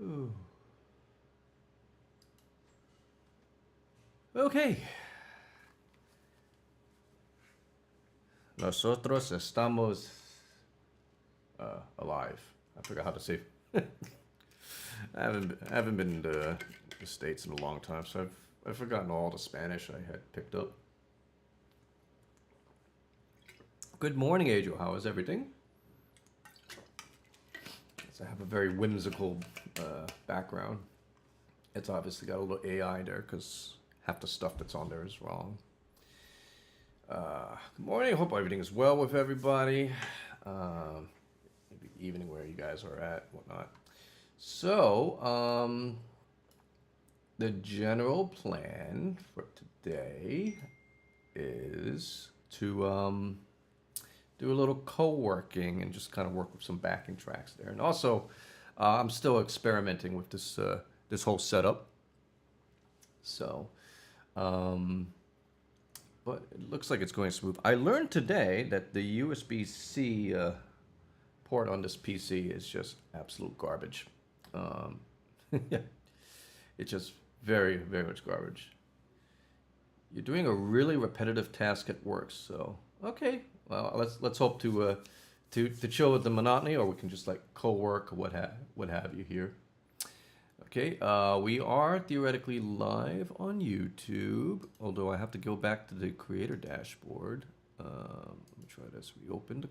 Ooh. Okay. Nosotros estamos alive. I forgot how to say. I haven't been to the States in a long time, so I've forgotten all the Spanish I had picked up. Good morning, Adriel. How is everything? So I have a very whimsical background. It's obviously got a little AI there because half the stuff that's on there is wrong. Good morning. Hope everything is well with everybody. Maybe evening where you guys are at, whatnot. So, the general plan for today is to do a little co-working and just kind of work with some backing tracks there. And also, I'm still experimenting with this whole setup. So, but it looks like it's going smooth. I learned today that the USB-C port on this PC is just absolute garbage. Yeah, it's just very, very much garbage. You're doing a really repetitive task at work, so okay. Well, let's hope to chill with the monotony, or we can just like co-work, what have you here. Okay, we are theoretically live on YouTube, although I have to go back to the creator dashboard. Let me try this. We opened the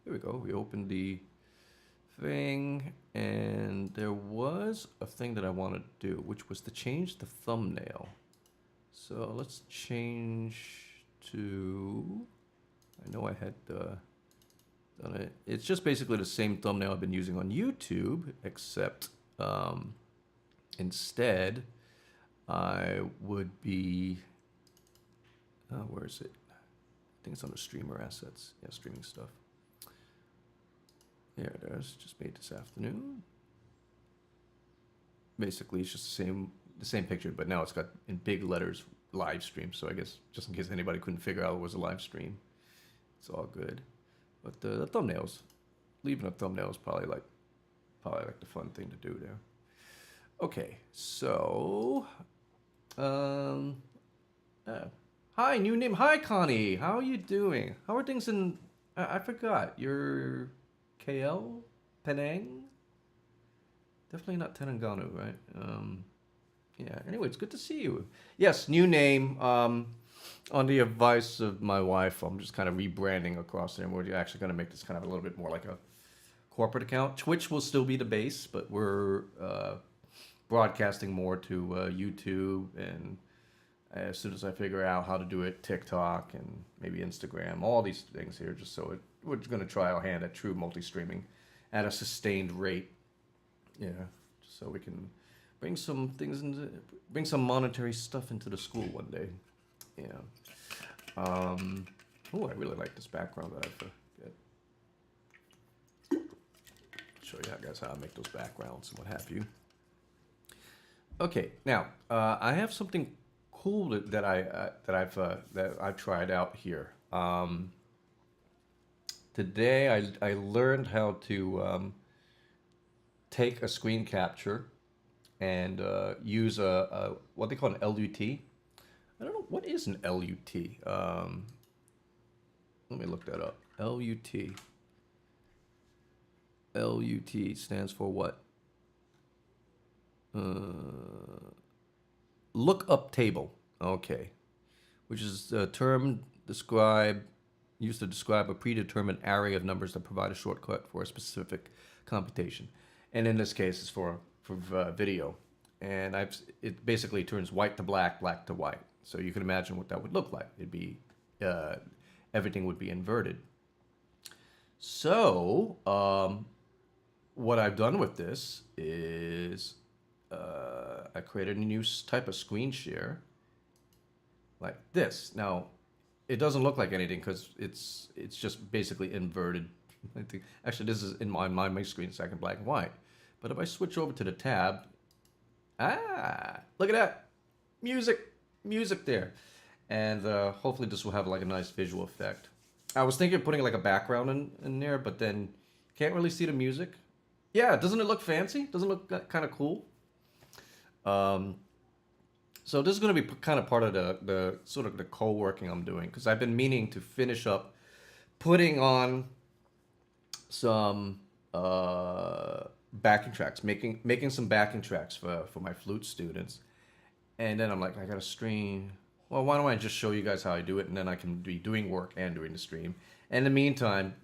here we go. We opened the thing, and there was a thing that I wanted to do, which was to change the thumbnail. So let's change to, I know I had done it. It's just basically the same thumbnail I've been using on YouTube, except instead I would be, where is it? I think it's on the streamer assets. Yeah, streaming stuff. There it is. Just made this afternoon. Basically, it's just the same picture, but now it's got in big letters live stream. So I guess just in case anybody couldn't figure out it was a live stream, it's all good. But the thumbnails, leaving a thumbnail is probably like the fun thing to do there. Okay, so hi, new name. Hi, Connie. How are you doing? How are things in? I forgot. You're KL, Penang. Definitely not Terengganu, right? Yeah. Anyway, it's good to see you. Yes, new name. On the advice of my wife, I'm just kind of rebranding across there. And we're actually going to make this kind of a little bit more like a corporate account. Twitch will still be the base, but we're broadcasting more to YouTube, and as soon as I figure out how to do it, TikTok and maybe Instagram, all these things here, just so we're going to try our hand at true multi-streaming at a sustained rate. Yeah, just so we can bring some monetary stuff into the school one day. Yeah. Oh, I really like this background that I forget. Show you guys how I make those backgrounds and what have you. Okay, now I have something cool that I've tried out here. Today I learned how to take a screen capture and use a what they call an LUT. I don't know what is an LUT. Let me look that up. LUT. LUT stands for what? Lookup table. Okay, which is a term used to describe a predetermined array of numbers that provide a shortcut for a specific computation, and in this case, it's for video. And it basically turns white to black, black to white. So you can imagine what that would look like. It'd be everything would be inverted. So what I've done with this is I created a new type of screen share like this. Now, it doesn't look like anything because it's just basically inverted. I think, actually, this is in my screen second black and white. But if I switch over to the tab, look at that, music there, and hopefully this will have like a nice visual effect. I was thinking of putting like a background in there, but then can't really see the music. Yeah, doesn't it look fancy? Doesn't it look kind of cool? Um, so this is going to be kind of part of the sort of the co-working I'm doing because I've been meaning to finish up putting on some backing tracks, making some backing tracks for my flute students, and then I'm like, I gotta stream. Well, why don't I just show you guys how I do it, and then I can be doing work and doing the stream. And in the meantime,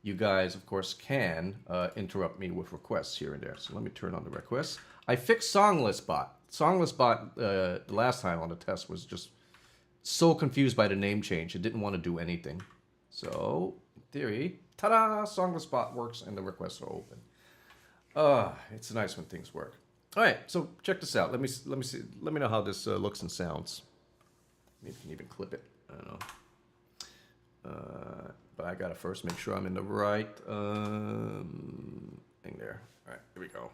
you guys, of course, can interrupt me with requests here and there. So let me turn on the requests. I fixed Songless Bot. Songless Bot the last time on the test was just so confused by the name change. It didn't want to do anything. So, in theory, ta-da! Songless Bot works and the requests are open. It's nice when things work. All right, so check this out. Let me see. Let me know how this looks and sounds. Maybe you can even clip it. I don't know. But I gotta first make sure I'm in the right thing there. All right, here we go.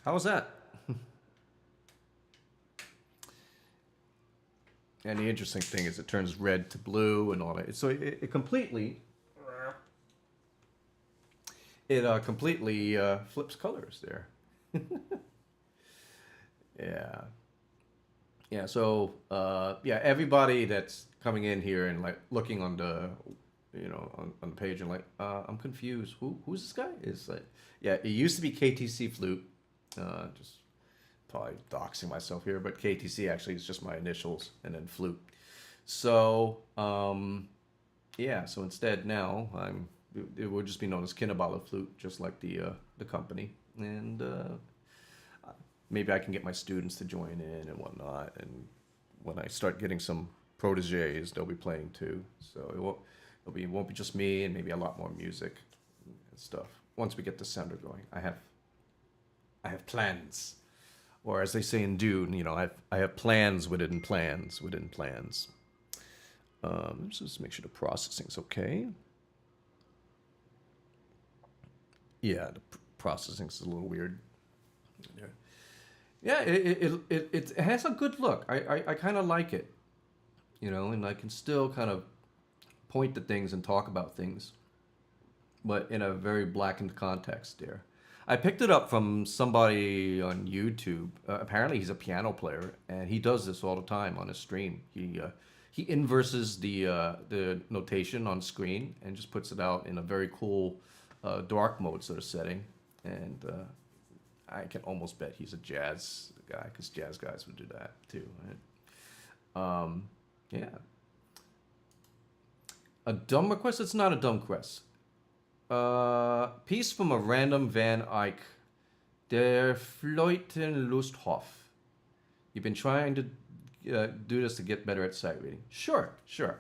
How was that? And the interesting thing is it turns red to blue and all that. So it completely, completely flips colors there. Yeah. Yeah, so yeah, everybody that's coming in here and like looking on the, on the page and like, I'm confused. Who's this guy? It's like, yeah, it used to be KTC Flute. Just probably doxing myself here, but KTC actually is just my initials and then Flute. So yeah, so instead now it would just be known as Kinabalu Flute, just like the company, and maybe I can get my students to join in and whatnot. And when I start getting some proteges, they'll be playing too. So it won't be just me, and maybe a lot more music and stuff. Once we get the center going, I have plans, or as they say in Dune, I have plans within plans within plans. Let's just make sure the processing's okay. Yeah, the processing's a little weird. Yeah. Yeah, it has a good look. I kind of like it, and I can still kind of point to things and talk about things, but in a very blackened context there. I picked it up from somebody on YouTube. Apparently, he's a piano player, and he does this all the time on his stream. He inverses the notation on screen and just puts it out in a very cool dark mode sort of setting, and I can almost bet he's a jazz guy because jazz guys would do that too. Right? Yeah. A dumb request? It's not a dumb request. Piece from a random Van Eyck. Der Flötenlusthof. You've been trying to do this to get better at sight reading. Sure, sure.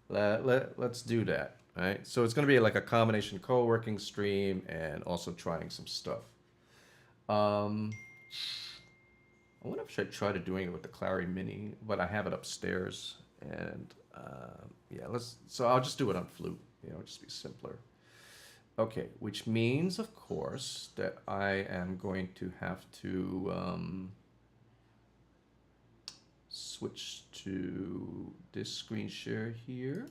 Let's do that. All right. So it's going to be like a combination co-working stream and also trying some stuff. I wonder if I should try to doing it with the Clary Mini, but I have it upstairs, and yeah, So I'll just do it on flute. Just be simpler. Okay, which means, of course, that I am going to have to switch to this screen share here.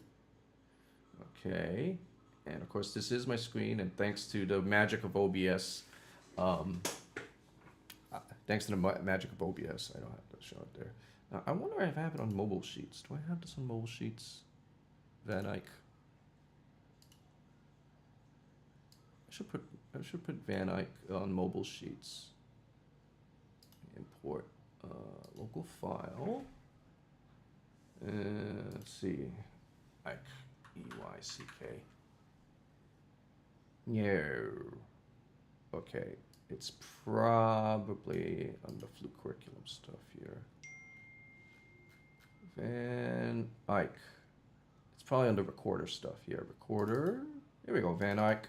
Okay, and of course, this is my screen, and thanks to the magic of OBS, thanks to the magic of OBS, I don't have to show it there. Now, I wonder if I have it on mobile sheets. Do I have this on mobile sheets? Van Eyck. I should put Van Eyck on mobile sheets. Import local file. Let's see. Eyck, E-Y-C-K. Yeah. Okay. It's probably on the flute curriculum stuff here. Van Eyck. It's probably under recorder stuff here. Recorder. Here we go. Van Eyck.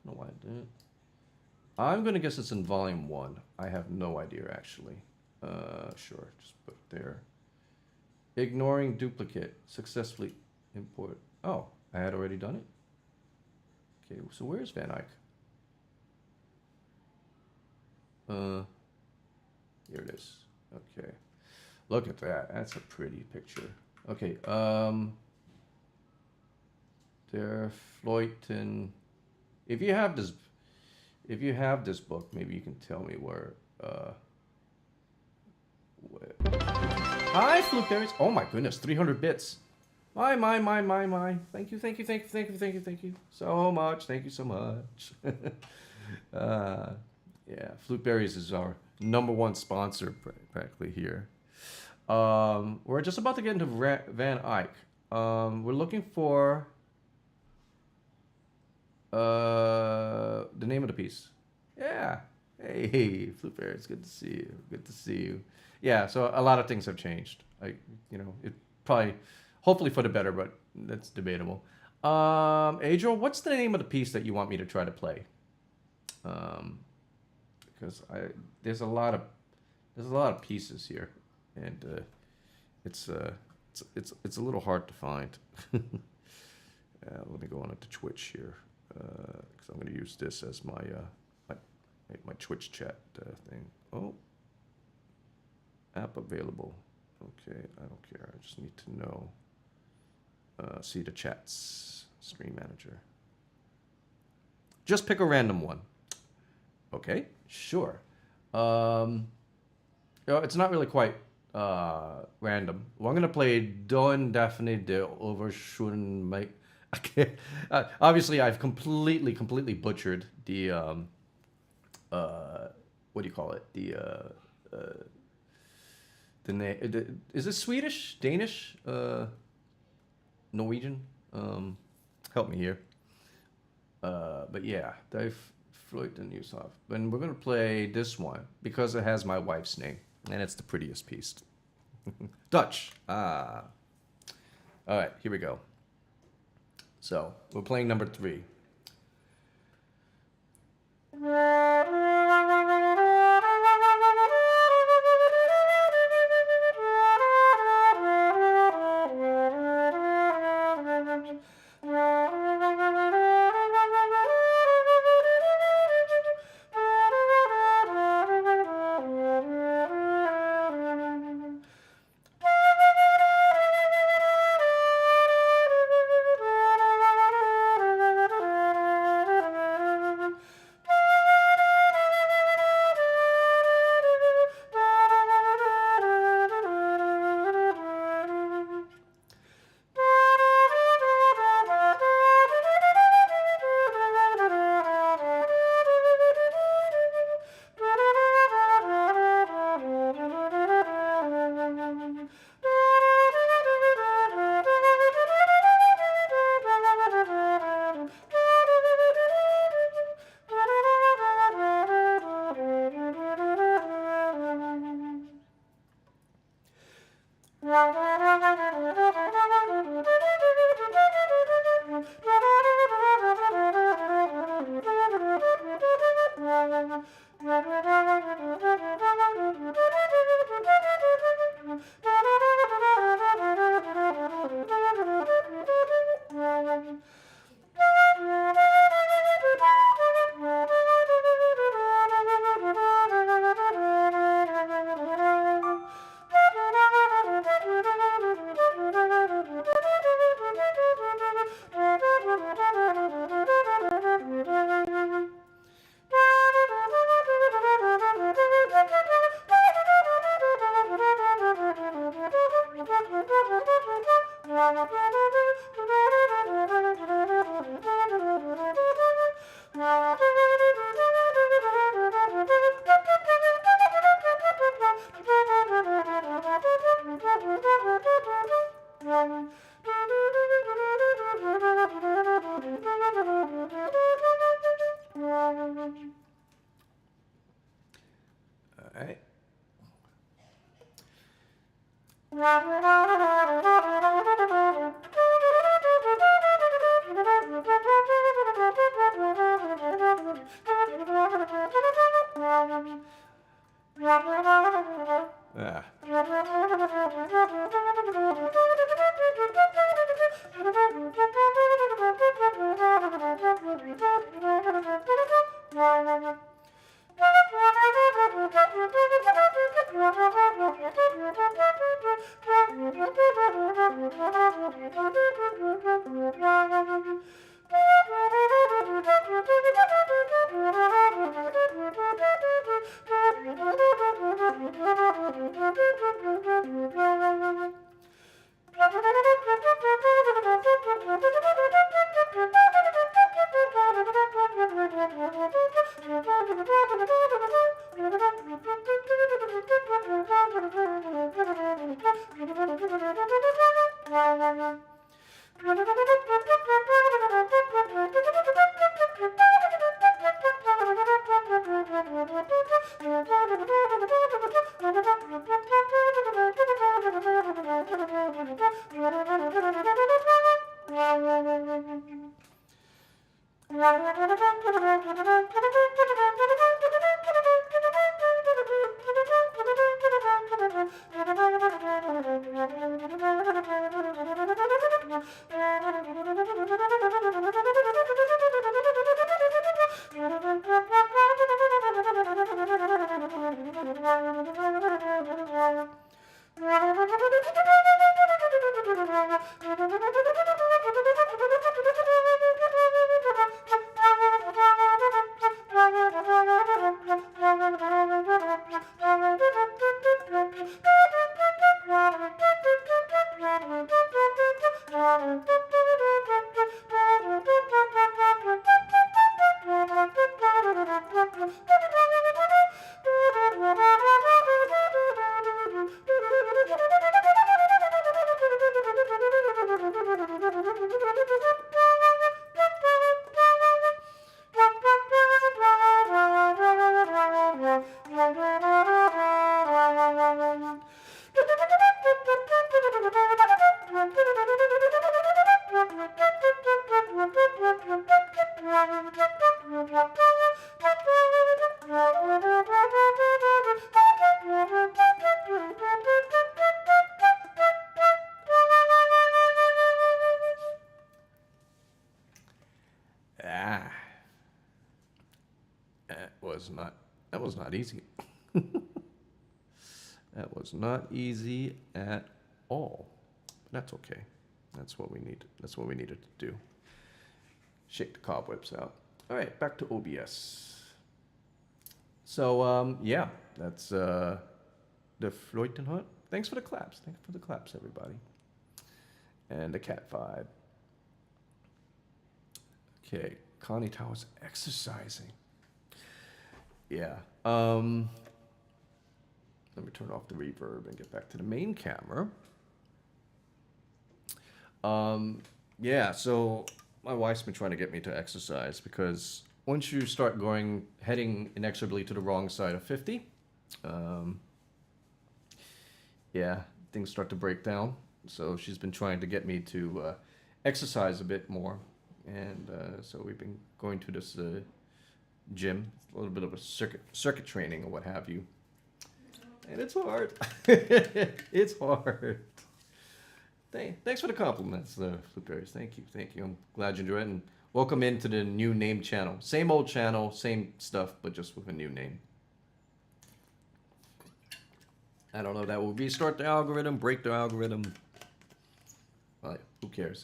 Don't know why I didn't. I'm gonna guess it's in volume 1. I have no idea actually. Sure. Just put it there. Ignoring duplicate. Successfully import. Oh, I had already done it. Okay. So where's Van Eyck? Here it is. Okay. Look at that. That's a pretty picture. Okay. Der Fleuten. If you have this book, maybe you can tell me where. Hi, Flute Berries. Oh my goodness, 300 bits. My. Thank you so much. Thank you so much. Yeah, Flute Berries is our #1 sponsor practically here. We're just about to get into Van Eyck. We're looking for the name of the piece. Yeah. Hey, Flute Berries, good to see you. Good to see you. Yeah, so a lot of things have changed. It probably, hopefully for the better, but that's debatable. Adriel, what's the name of the piece that you want me to try to play? Because there's a lot of pieces here, and it's a little hard to find. Let me go on to Twitch here, because I'm going to use this as my Twitch chat thing. Oh, app available. Okay, I don't care. I just need to know. See the chats. Stream manager. Just pick a random one. Okay, sure. It's not really quite random. Well, I'm gonna play Don Daphne de Overschön. Okay. Obviously, I've completely butchered the what do you call it? The name. Is it Swedish, Danish, Norwegian? Help me here. But yeah, they've Floyd and Yusuf. And we're gonna play this one because it has my wife's name, and it's the prettiest piece. Dutch. Ah. All right, here we go. So we're playing number 3. Ah. Ah, that was not easy. That was not easy at all. But that's okay. That's what we need. That's what we needed to do. Shake the cobwebs out. All right, back to OBS. So yeah, that's the Fleuten hunt. Thanks for the claps. Thanks for the claps, everybody. And the cat vibe. Okay, Connie Towers exercising. Yeah. Let me turn off the reverb and get back to the main camera. Yeah, so my wife's been trying to get me to exercise because once you start heading inexorably to the wrong side of 50, yeah, things start to break down. So she's been trying to get me to exercise a bit more. And so we've been going to this gym, a little bit of a circuit training or what have you. And it's hard. It's hard. Thanks for the compliments, Fluberries. Thank you. I'm glad you enjoyed it. And welcome into the new name channel. Same old channel, same stuff, but just with a new name. I don't know, that will restart the algorithm, break the algorithm. Well, who cares?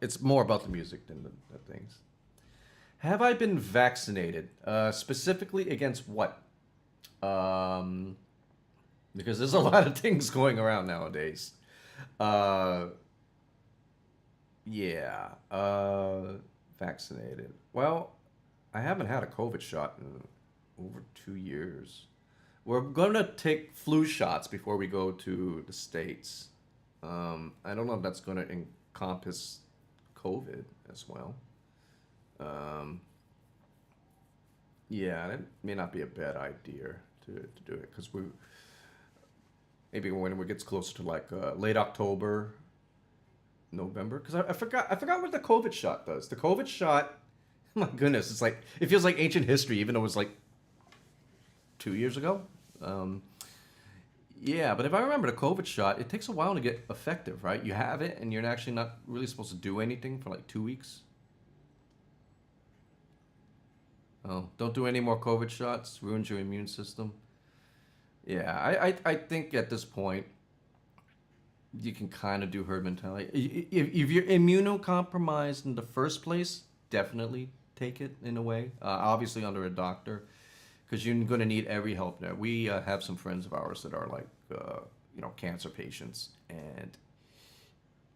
It's more about the music than the things. Have I been vaccinated? Specifically against what? Because there's a lot of things going around nowadays. Yeah. Vaccinated. Well, I haven't had a COVID shot in over 2 years. We're gonna take flu shots before we go to the States. I don't know if that's gonna encompass COVID as well. Yeah, it may not be a bad idea to do it because maybe when it gets closer to like late October, November, because I forgot what the COVID shot does. The COVID shot, my goodness, it's like it feels like ancient history, even though it was like 2 years ago. Um, yeah, but if I remember the COVID shot, it takes a while to get effective, right? You have it, and you're actually not really supposed to do anything for like 2 weeks. Oh, don't do any more COVID shots. Ruins your immune system. Yeah, I think at this point you can kind of do herd mentality. If you're immunocompromised in the first place, definitely take it in a way. Obviously under a doctor, because you're going to need every help there. We have some friends of ours that are like, cancer patients, and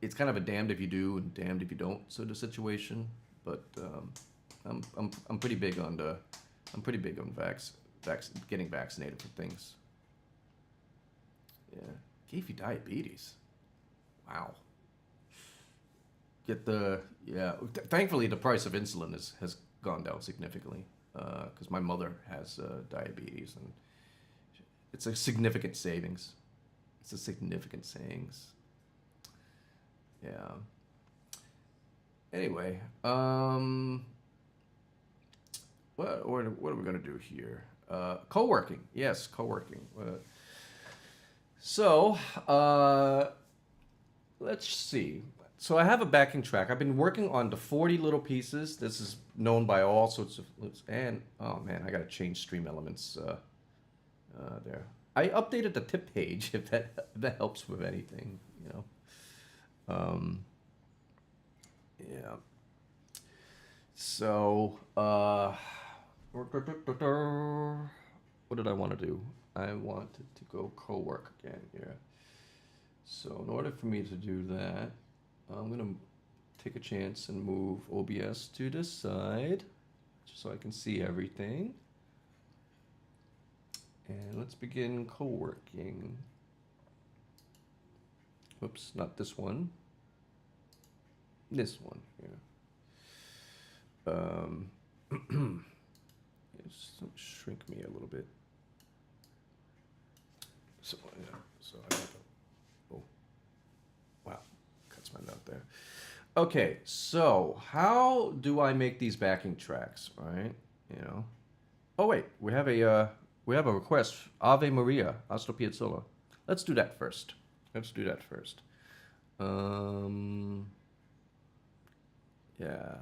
it's kind of a damned if you do and damned if you don't sort of situation. But I'm pretty big on getting vaccinated for things. Yeah, gave you diabetes. Wow. Thankfully, the price of insulin has gone down significantly because my mother has diabetes, and it's a significant savings. It's a significant savings. Yeah. Anyway, what are we gonna do here? Co-working, yes, co-working. So, let's see. So I have a backing track. I've been working on the 40 little pieces. This is known by all sorts of, and oh man, I gotta change stream elements there. I updated the tip page if that helps with anything, you know. Yeah. So, what did I want to do? I wanted to go co-work again here. So in order for me to do that, I'm gonna take a chance and move OBS to this side, just so I can see everything. And let's begin co-working. Oops, not this one. This one here. Just shrink me a little bit. So yeah, so I have to, oh, wow, cuts my nut there. Okay, so how do I make these backing tracks, right? You know. Oh wait, we have a request. Ave Maria, Astor Piazzolla. Let's do that first. Let's do that first. Yeah.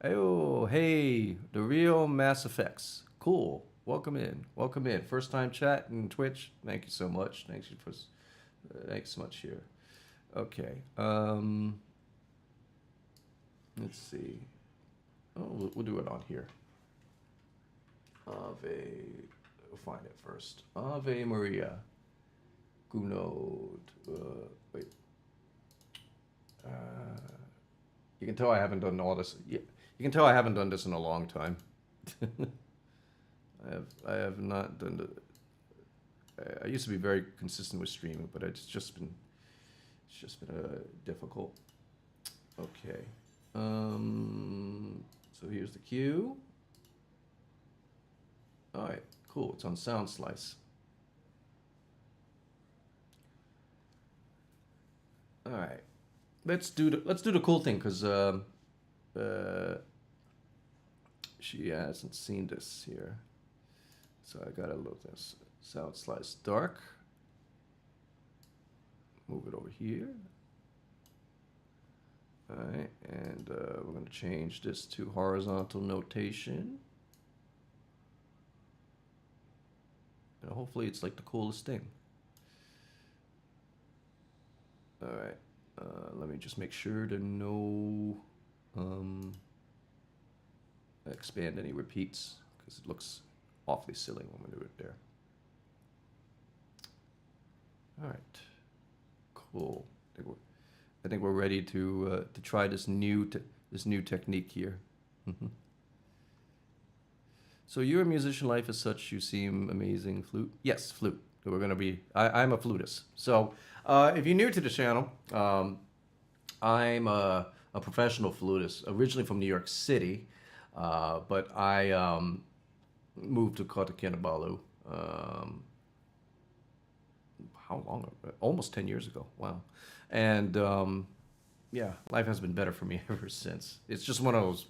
Oh, hey, the real Mass Effects. Cool. Welcome in. Welcome in. First time chat and Twitch. Thank you so much. Thanks so much here. Okay. Let's see. Oh, we'll do it on here. We'll find it first. Ave Maria. Gunod. Wait. You can tell I haven't done all this. Yeah, you can tell I haven't done this in a long time. I have not done the. I used to be very consistent with streaming, but it's just been difficult. Okay. So here's the cue. All right, cool. It's on Sound Slice. All right. Let's do the cool thing, because she hasn't seen this here, so I gotta load this. Sound Slice dark. Move it over here. All right, and we're gonna change this to horizontal notation. And hopefully it's like the coolest thing. All right. Let me just make sure to no expand any repeats, because it looks awfully silly when we do it there. All right, cool. I think we're ready to try this new technique here. So you're a musician, life as such. You seem amazing. Flute? Yes, flute. We're gonna be. I'm a flutist. So if you're new to the channel, I'm a professional flutist, originally from New York City, but I moved to Kinabalu. how long? Almost 10 years ago. Wow. And yeah, life has been better for me ever since. It's just one of those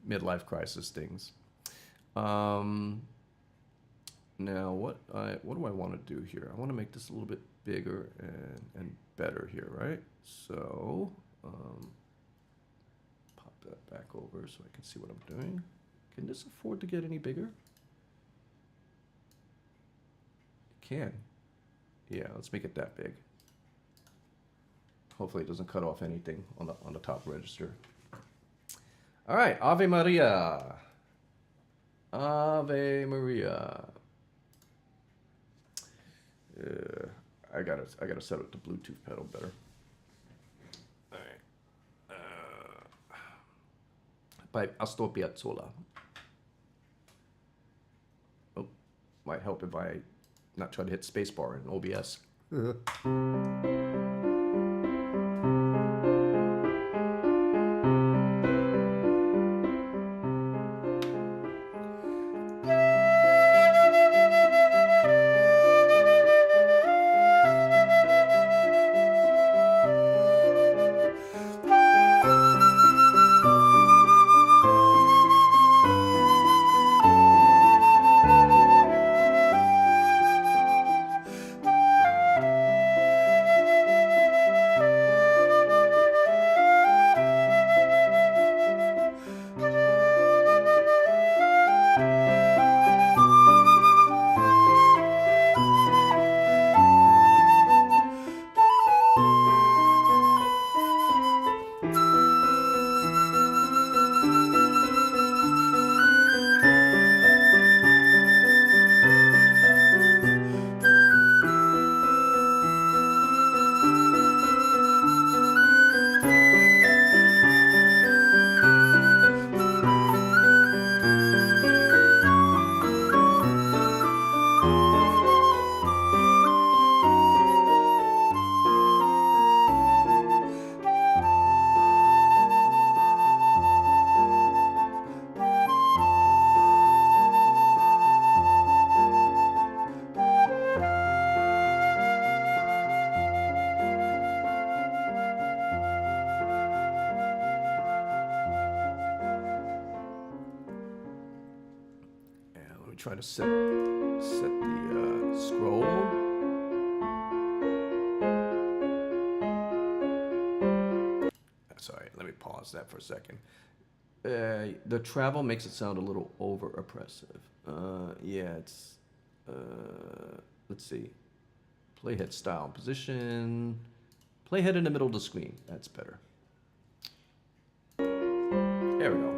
midlife crisis things. Um, Now, what do I want to do here? I want to make this a little bit bigger and better here, right? So, pop that back over so I can see what I'm doing. Can this afford to get any bigger? It can. Yeah, let's make it that big. Hopefully it doesn't cut off anything on the top register. All right, Ave Maria. Ave Maria. I gotta set up the Bluetooth pedal better. All right. By Astor Piazzolla. Oh, might help if I not try to hit spacebar in OBS. Try to set the scroll. Sorry, let me pause that for a second. The travel makes it sound a little over oppressive. Yeah, it's let's see. Playhead style position. Playhead in the middle of the screen. That's better. There we go.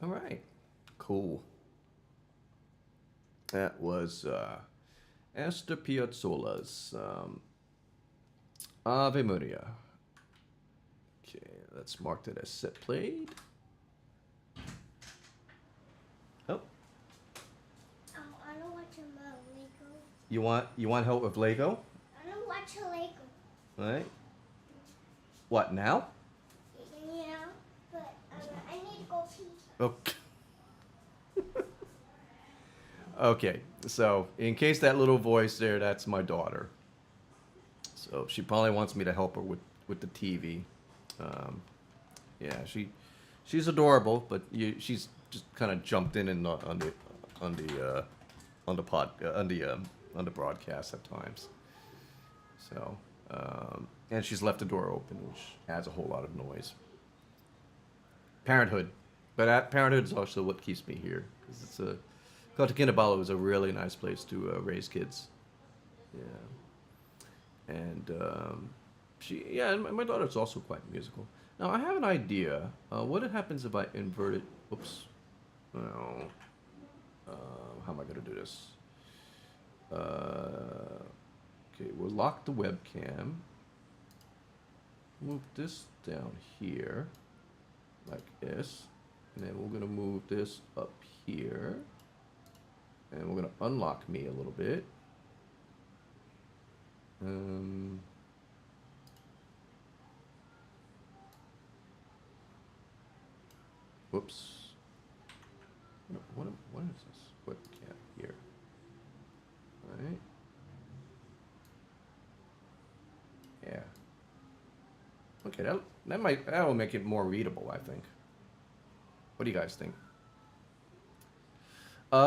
All right. Cool. That was Astor Piazzolla's Ave Maria. Okay, let's mark that as set played. Oh, Oh, I don't watch Lego. you want help with Lego? I don't watch a Lego. All right. What now? Yeah, but I need to go pee. Okay. Okay. So, in case that little voice there, that's my daughter. So she probably wants me to help her with the TV. Um, yeah, she's adorable, but she's just kind of jumped in and on the on the on the pod on the broadcast at times. So and she's left the door open, which adds a whole lot of noise. Parenthood, but parenthood is also what keeps me here because it's a Kinabalu is a really nice place to raise kids. Yeah, and and my daughter's also quite musical. Now I have an idea. What happens if I invert it? Oops. Well, how am I gonna do this? Okay, we'll lock the webcam. Move this down here, like this, and then we're gonna move this up here, and we're gonna unlock me a little bit. Whoops. What is this webcam here? All right. Yeah. Okay, that will make it more readable, I think. What do you guys think?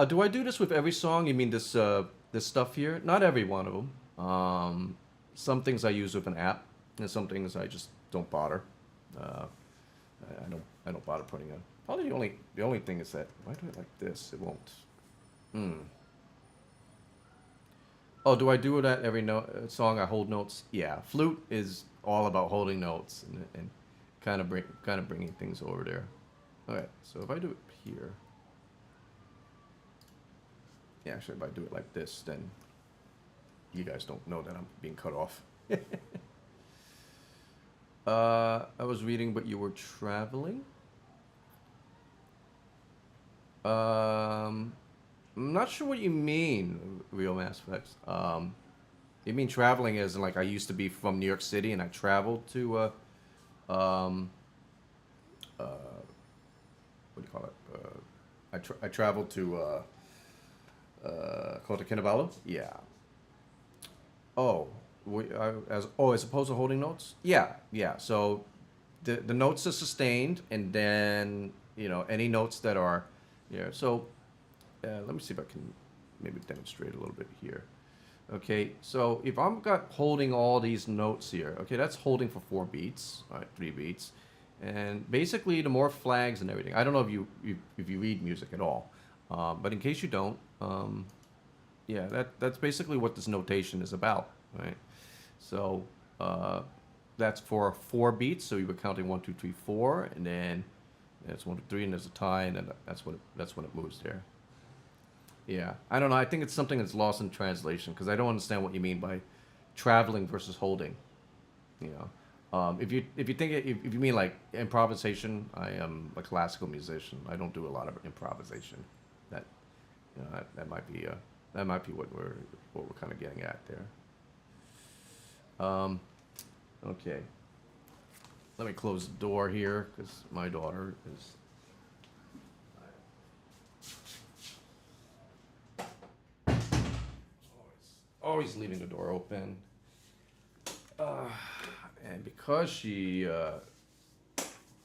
Do I do this with every song? You mean this stuff here? Not every one of them. Some things I use with an app, and some things I just don't bother. Uh, I don't bother putting in. Probably the only thing is that if I do it like this, it won't. Oh, do I do that every song? I hold notes. Yeah, flute is all about holding notes and kind of bringing things over there. All right, so if I do it here, yeah, actually, if I do it like this, then you guys don't know that I'm being cut off. I was reading, but you were traveling. I'm not sure what you mean, Real Mass Effects. You mean traveling as in like I used to be from New York City and I traveled to um, what do you call it? I traveled to Kota Kinabalu. Yeah. Oh, as opposed to holding notes. Yeah, yeah. So the notes are sustained, and then any notes that are, So let me see if I can maybe demonstrate a little bit here. Okay, so if I'm got holding all these notes here, okay, that's holding for 4 beats, all right, 3 beats, and basically the more flags and everything. I don't know if you read music at all, but in case you don't, yeah, that's basically what this notation is about, right? So that's for 4 beats. So you were counting 1, 2, 3, 4, and then it's 1, 2, 3, and there's a tie, and then that's when it moves there. Yeah, I don't know. I think it's something that's lost in translation because I don't understand what you mean by traveling versus holding. You if you think if you mean like improvisation, I am a classical musician. I don't do a lot of improvisation. That that might be what we're kind of getting at there. Okay. Let me close the door here because my daughter is. Always leaving the door open. And because she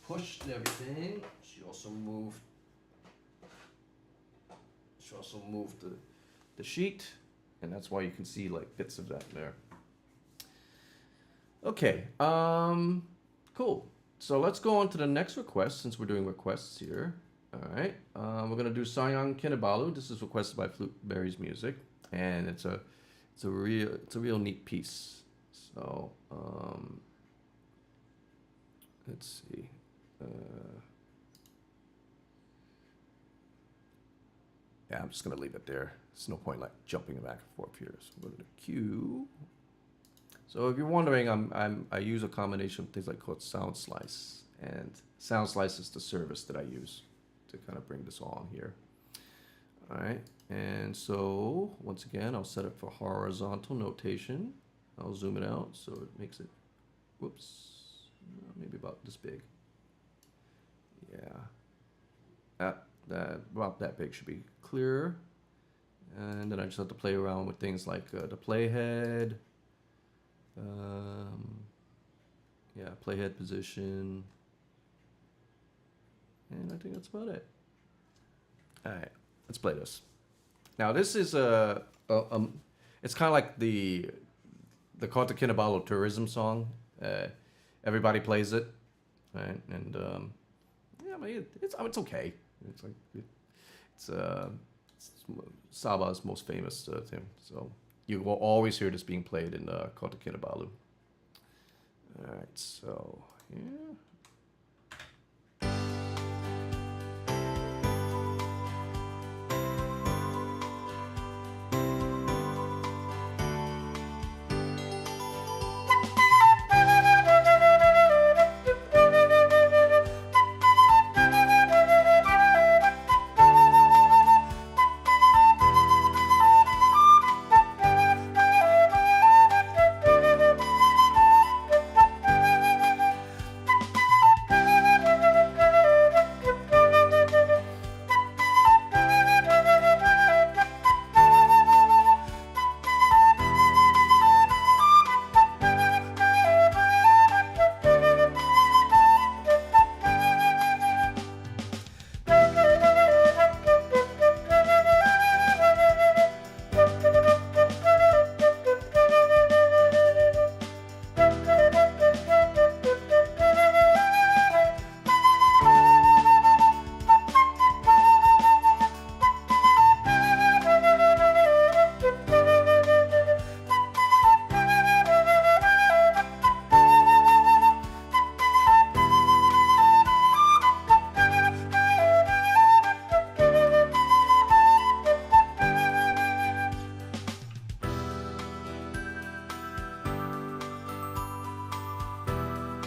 pushed everything, she also moved the sheet, and that's why you can see like bits of that there. Okay, cool. So let's go on to the next request since we're doing requests here. All right, we're gonna do Sayang Kinabalu. This is requested by Fluteberry's Music, and it's a real neat piece. So let's see. Yeah, I'm just gonna leave it there. There's no point like jumping back and forth here. So go to the Q. So if you're wondering, I use a combination of things like called Sound Slice, and Sound Slice is the service that I use to kind of bring this on here. All right, and so once again, I'll set it for horizontal notation. I'll zoom it out so it makes it, whoops, maybe about this big. Yeah, about that big should be clear. And then I just have to play around with things like the playhead. Yeah, playhead position. And I think that's about it. All right, let's play this. Now this is it's kind of like the called the Kinabalu tourism song. Everybody plays it, right? And yeah, I mean, it's okay. It's like it's Sabah's most famous thing. So you will always hear this being played in called the Kinabalu. All right, so yeah.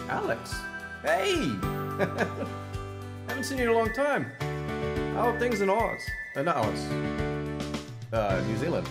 Alex, hey! Haven't seen you in a long time. How are things in Oz? Not Oz. New Zealand.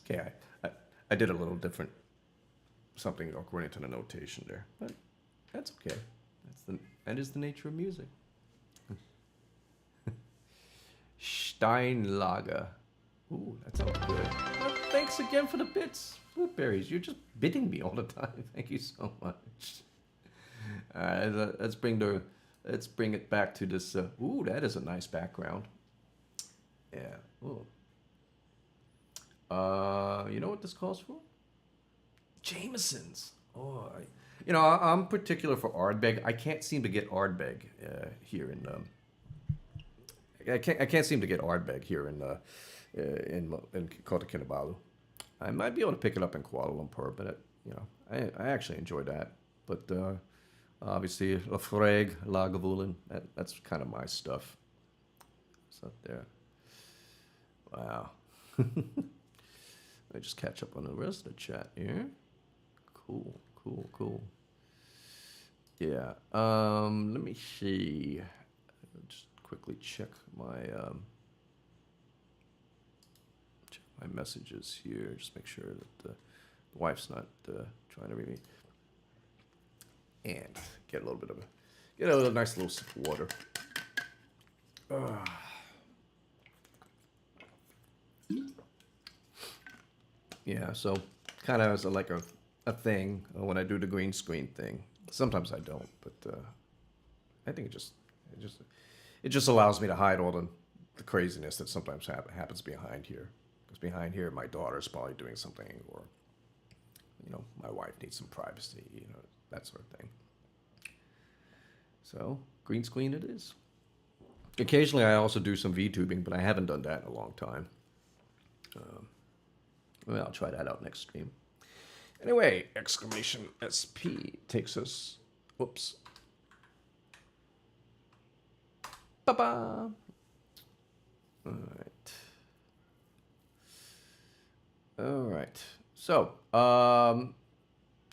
Okay, I did a little different something according to the notation there, but that's okay. That is the nature of music. Steinlager. Ooh, that sounds good. Well, thanks again for the bits. Blueberries, you're just bidding me all the time. Thank you so much. Alright, let's bring it back to this. Ooh, that is a nice background. Yeah. Ooh. You know what this calls for? Jameson's. Oh, I'm particular for Ardbeg. I can't seem to get Ardbeg here in. I can't seem to get Ardbeg here in Kota Kinabalu. I might be able to pick it up in Kuala Lumpur, but I actually enjoy that. But obviously, La Freg, Lagavulin, that's kind of my stuff. It's up there. Wow. Let me just catch up on the rest of the chat here. Cool. Yeah. Let me see. Just quickly check my messages here. Just make sure that the wife's not trying to read me. And get a nice little sip of water. Yeah, so kind of as like a thing when I do the green screen thing. Sometimes I don't, but I think it just allows me to hide all the craziness that sometimes happens behind here. Because behind here, my daughter's probably doing something, or my wife needs some privacy, that sort of thing. So green screen it is. Occasionally, I also do some VTubing, but I haven't done that in a long time. Well, I'll try that out next stream. Anyway, exclamation SP takes us. Whoops. Ba-ba. All right. So,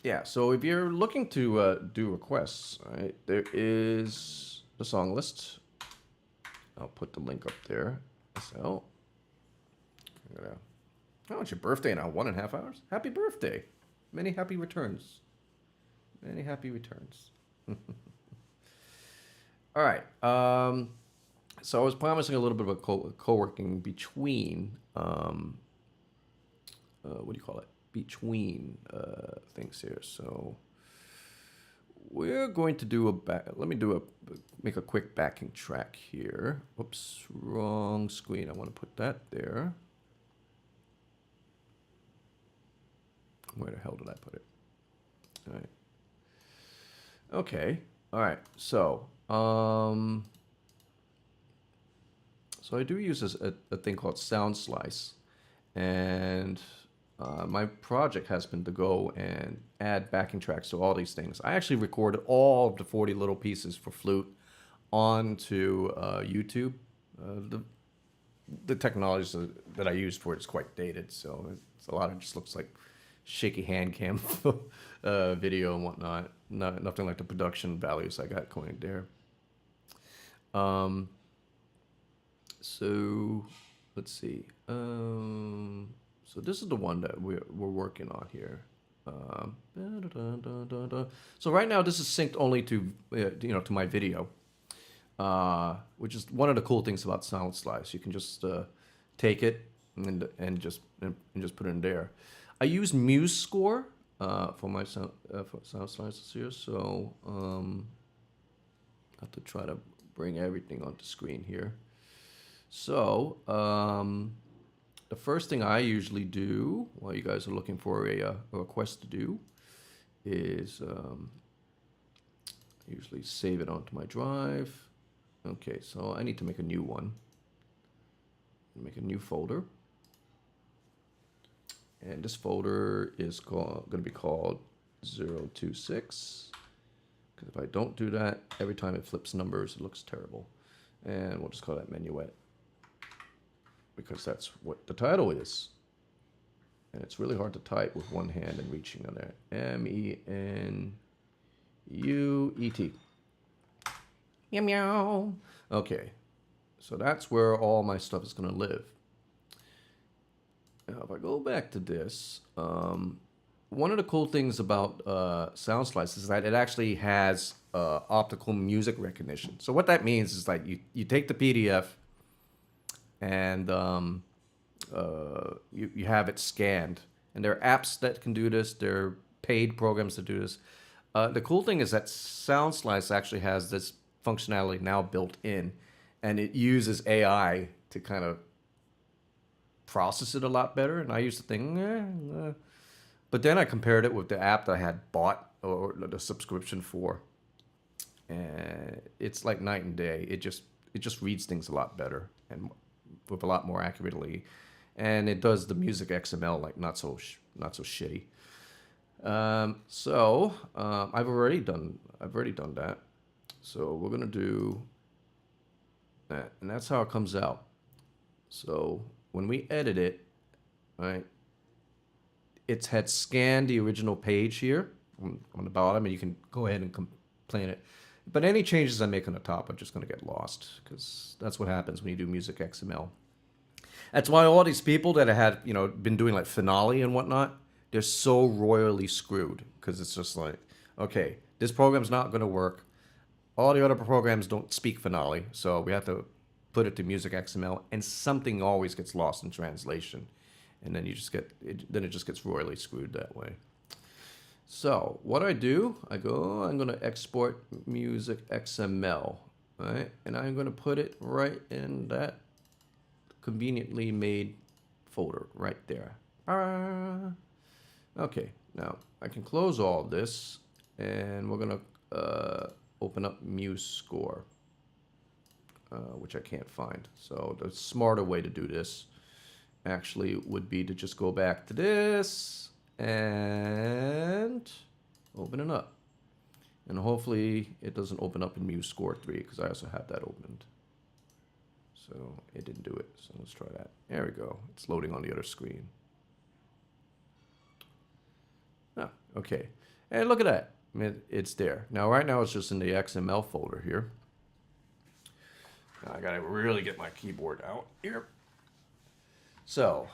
yeah. So if you're looking to do requests, right, there is the song list. I'll put the link up there. So, oh, it's your birthday now. 1.5 hours. Happy birthday. Many happy returns. Many happy returns. All right. So I was promising a little bit of a co-working between, what do you call it? Between things here. So we're going to do make a quick backing track here. Whoops, wrong screen. I want to put that there. Where the hell did I put it? All right. Okay. All right. So, so I do use a thing called Sound Slice, and my project has been to go and add backing tracks to all these things. I actually recorded all of the 40 little pieces for flute onto YouTube. The technology that I used for it is quite dated, so it's a lot of just looks like shaky hand cam video and whatnot. Nothing like the production values I got going there. So let's see. So this is the one that we're working on here. So right now this is synced only to to my video, which is one of the cool things about Sound Slice. You can just take it and just put it in there. I use MuseScore for my sound slices here, so I have to try to bring everything onto screen here. So the first thing I usually do while you guys are looking for a request to do is usually save it onto my drive. Okay, so I need to make a new one. Make a new folder. And this folder is going to be called 026. Because if I don't do that, every time it flips numbers, it looks terrible. And we'll just call that Menuet. Because that's what the title is. And it's really hard to type with one hand and reaching on there. Menuet. Meow meow. Okay. So that's where all my stuff is going to live. Now, if I go back to this, one of the cool things about Sound Slice is that it actually has optical music recognition. So what that means is like you take the PDF and you have it scanned. And there are apps that can do this. There are paid programs that do this. The cool thing is that SoundSlice actually has this functionality now built in, and it uses AI to kind of process it a lot better. And I used to think, but then I compared it with the app that I had bought or the subscription for, and it's like night and day. It just reads things a lot better and with a lot more accurately, and it does the music XML like not so shitty. I've already done that. So we're gonna do that, and that's how it comes out. So when we edit it, right, it's had scanned the original page here on the bottom, and you can go ahead and complain it. But any changes I make on the top are just going to get lost because that's what happens when you do music XML. That's why all these people that had, been doing like Finale and whatnot, they're so royally screwed because it's just like, okay, this program's not going to work. All the other programs don't speak Finale, so we have to put it to music XML, and something always gets lost in translation, and then it just gets royally screwed that way. So what I do, I'm going to export music XML, right? And I'm going to put it right in that conveniently made folder right there. Okay, now I can close all this, and we're going to open up MuseScore, which I can't find. So the smarter way to do this actually would be to just go back to this and open it up. And hopefully it doesn't open up in MuseScore 3 because I also have that opened. So it didn't do it. So let's try that. There we go. It's loading on the other screen. Ah, okay. And look at that. It's there. Now, right now it's just in the XML folder here. Now I gotta really get my keyboard out here. So,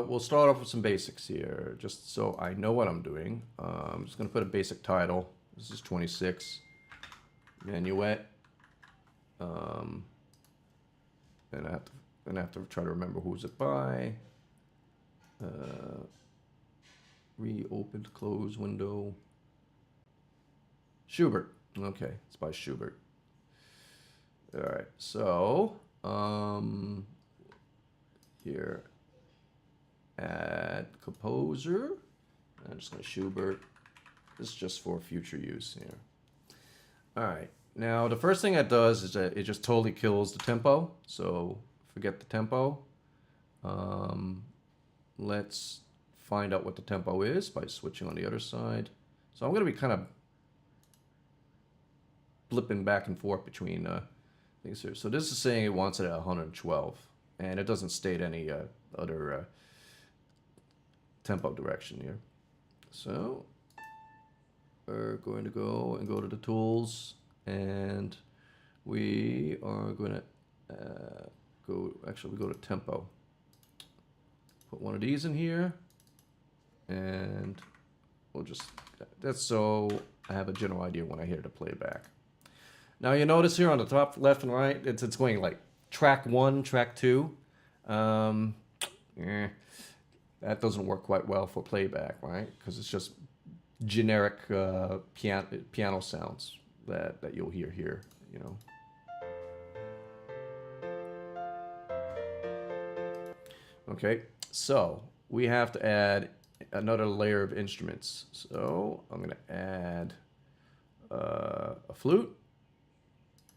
we'll start off with some basics here, just so I know what I'm doing. I'm just going to put a basic title. This is 26. Minuet. And I have to try to remember who's it by. Reopened, close window. Schubert. Okay, it's by Schubert. All right, so... here, add composer. I'm just going to Schubert. This is just for future use here. All right. Now, the first thing it does is that it just totally kills the tempo. So forget the tempo. Let's find out what the tempo is by switching on the other side. So I'm going to be kind of blipping back and forth between things here. So this is saying it wants it at 112. And it doesn't state any other tempo direction here. So we're going to go to the tools, and we are going to we go to tempo. Put one of these in here, and we'll just, that's so I have a general idea when I hear the playback. Now you notice here on the top left and right, it's going like track 1, track 2. That doesn't work quite well for playback, right? Because it's just generic piano sounds that you'll hear here, Okay, so we have to add another layer of instruments. So I'm going to add a flute.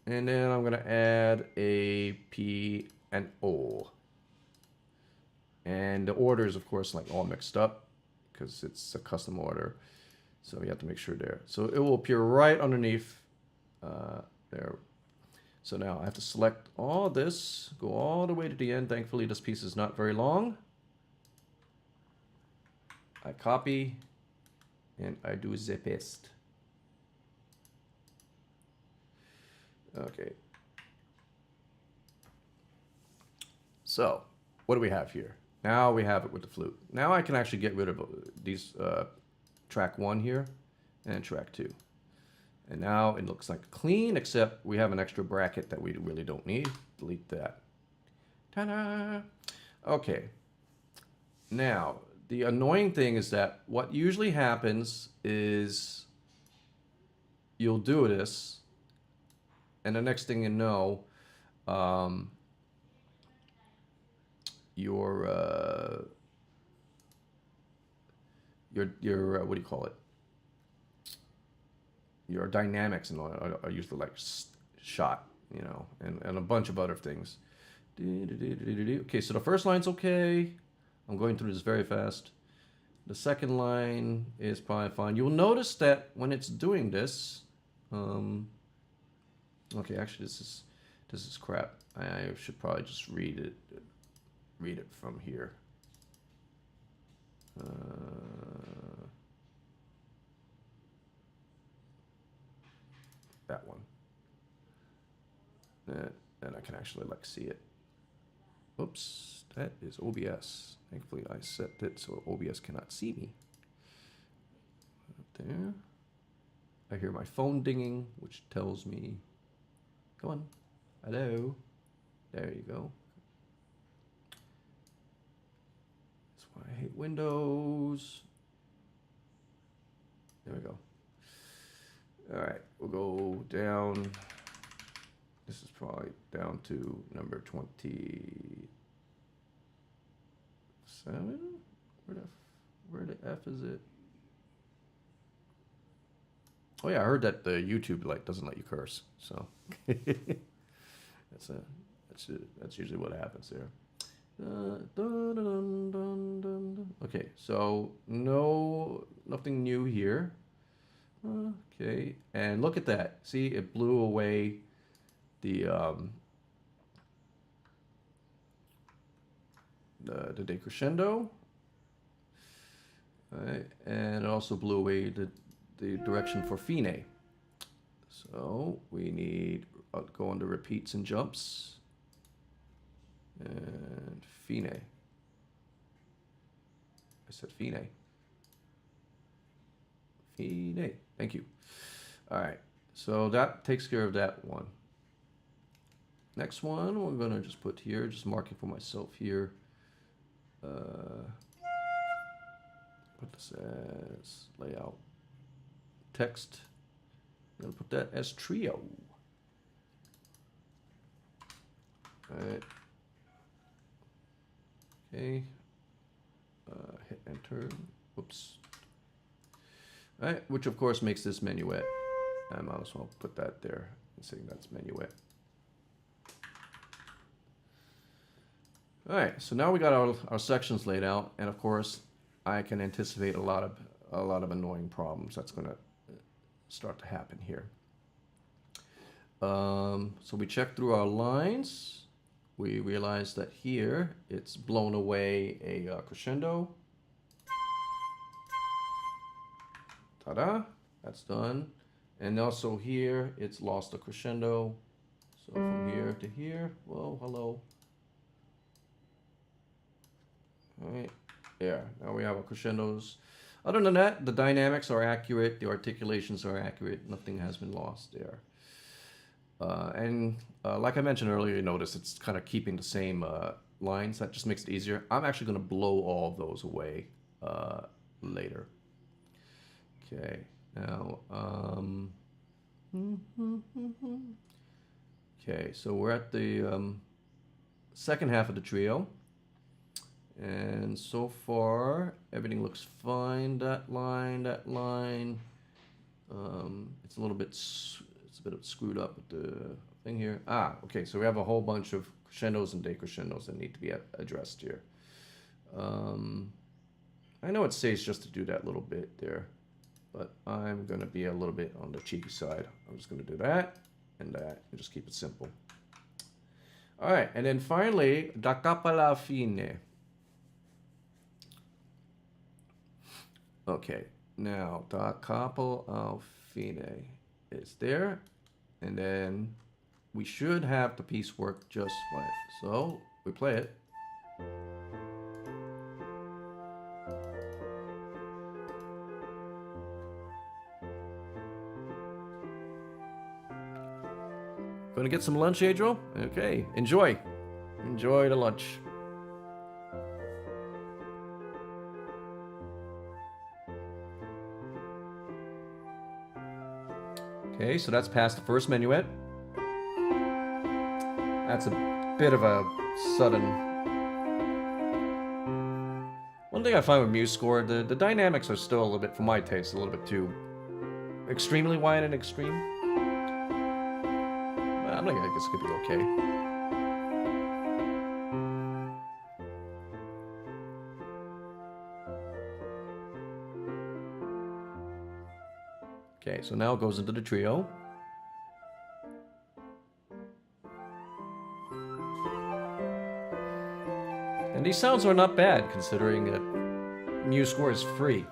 And then I'm going to add a P and O. And the order is, of course, like all mixed up because it's a custom order. So you have to make sure there. So it will appear right underneath there. So now I have to select all this, go all the way to the end. Thankfully, this piece is not very long. I copy, and I do the paste. Okay. So, what do we have here? Now we have it with the flute. Now I can actually get rid of these track 1 here and track 2. And now it looks like clean, except we have an extra bracket that we really don't need. Delete that. Ta-da! Okay. Now, the annoying thing is that what usually happens is you'll do this, and the next thing you know, um, your what do you call it? Your dynamics and all are usually like shot, you know, and a bunch of other things. Okay, so the first line's okay. I'm going through this very fast. The second line is probably fine. You'll notice that when it's doing this, okay, actually this is crap. I should probably just read it from here. That one. And I can actually like see it. Oops, that is OBS. Thankfully I set it so OBS cannot see me. Right there. I hear my phone dinging, which tells me, come on, hello. There you go. That's why I hate Windows. There we go. All right, we'll go down. This is probably down to number 27. Where the F is it? Oh yeah, I heard that the YouTube like doesn't let you curse. So that's usually what happens there. Okay, so nothing new here. Okay, and look at that. See, it blew away the decrescendo. Right, and it also blew away the direction for fine. So we need go on to repeats and jumps. And fine. I said fine. Fine. Thank you. All right. So that takes care of that one. Next one, we're going to just put here, just marking for myself here. Put this as layout. Text. I'm going to put that as trio. All right. Okay. Hit enter. Oops. All right, which of course makes this minuet. I might as well put that there and say that's minuet. All right, so now we got our sections laid out, and of course, I can anticipate a lot of annoying problems that's going to start to happen here. So we check through our lines. We realize that here it's blown away a crescendo. Ta-da! That's done. And also here it's lost a crescendo. So from here to here, whoa, hello. All right, there. Now we have our crescendos. Other than that, the dynamics are accurate, the articulations are accurate, nothing has been lost there. And like I mentioned earlier, you notice it's kind of keeping the same lines. That just makes it easier. I'm actually going to blow all of those away later. Okay, now, okay, so we're at the second half of the trio. And so far, everything looks fine. That line, it's a little bit, it's a bit screwed up with the thing here. Ah, okay, so we have a whole bunch of crescendos and decrescendos that need to be addressed here. I know it says just to do that little bit there, but I'm gonna be a little bit on the cheeky side. I'm just gonna do that, and just keep it simple. All right, and then finally, da capo alla fine. Okay, now da capo al fine is there, and then we should have the piece work just fine. So we play it. Gonna get some lunch, Adriel? Okay, enjoy. Enjoy the lunch. Okay, so that's past the first minuet. That's a bit of a sudden. One thing I find with MuseScore, the dynamics are still a little bit, for my taste, a little bit too extremely wide and extreme. I guess it could be okay. Okay, so now it goes into the trio. And these sounds are not bad, considering that MuseScore is free.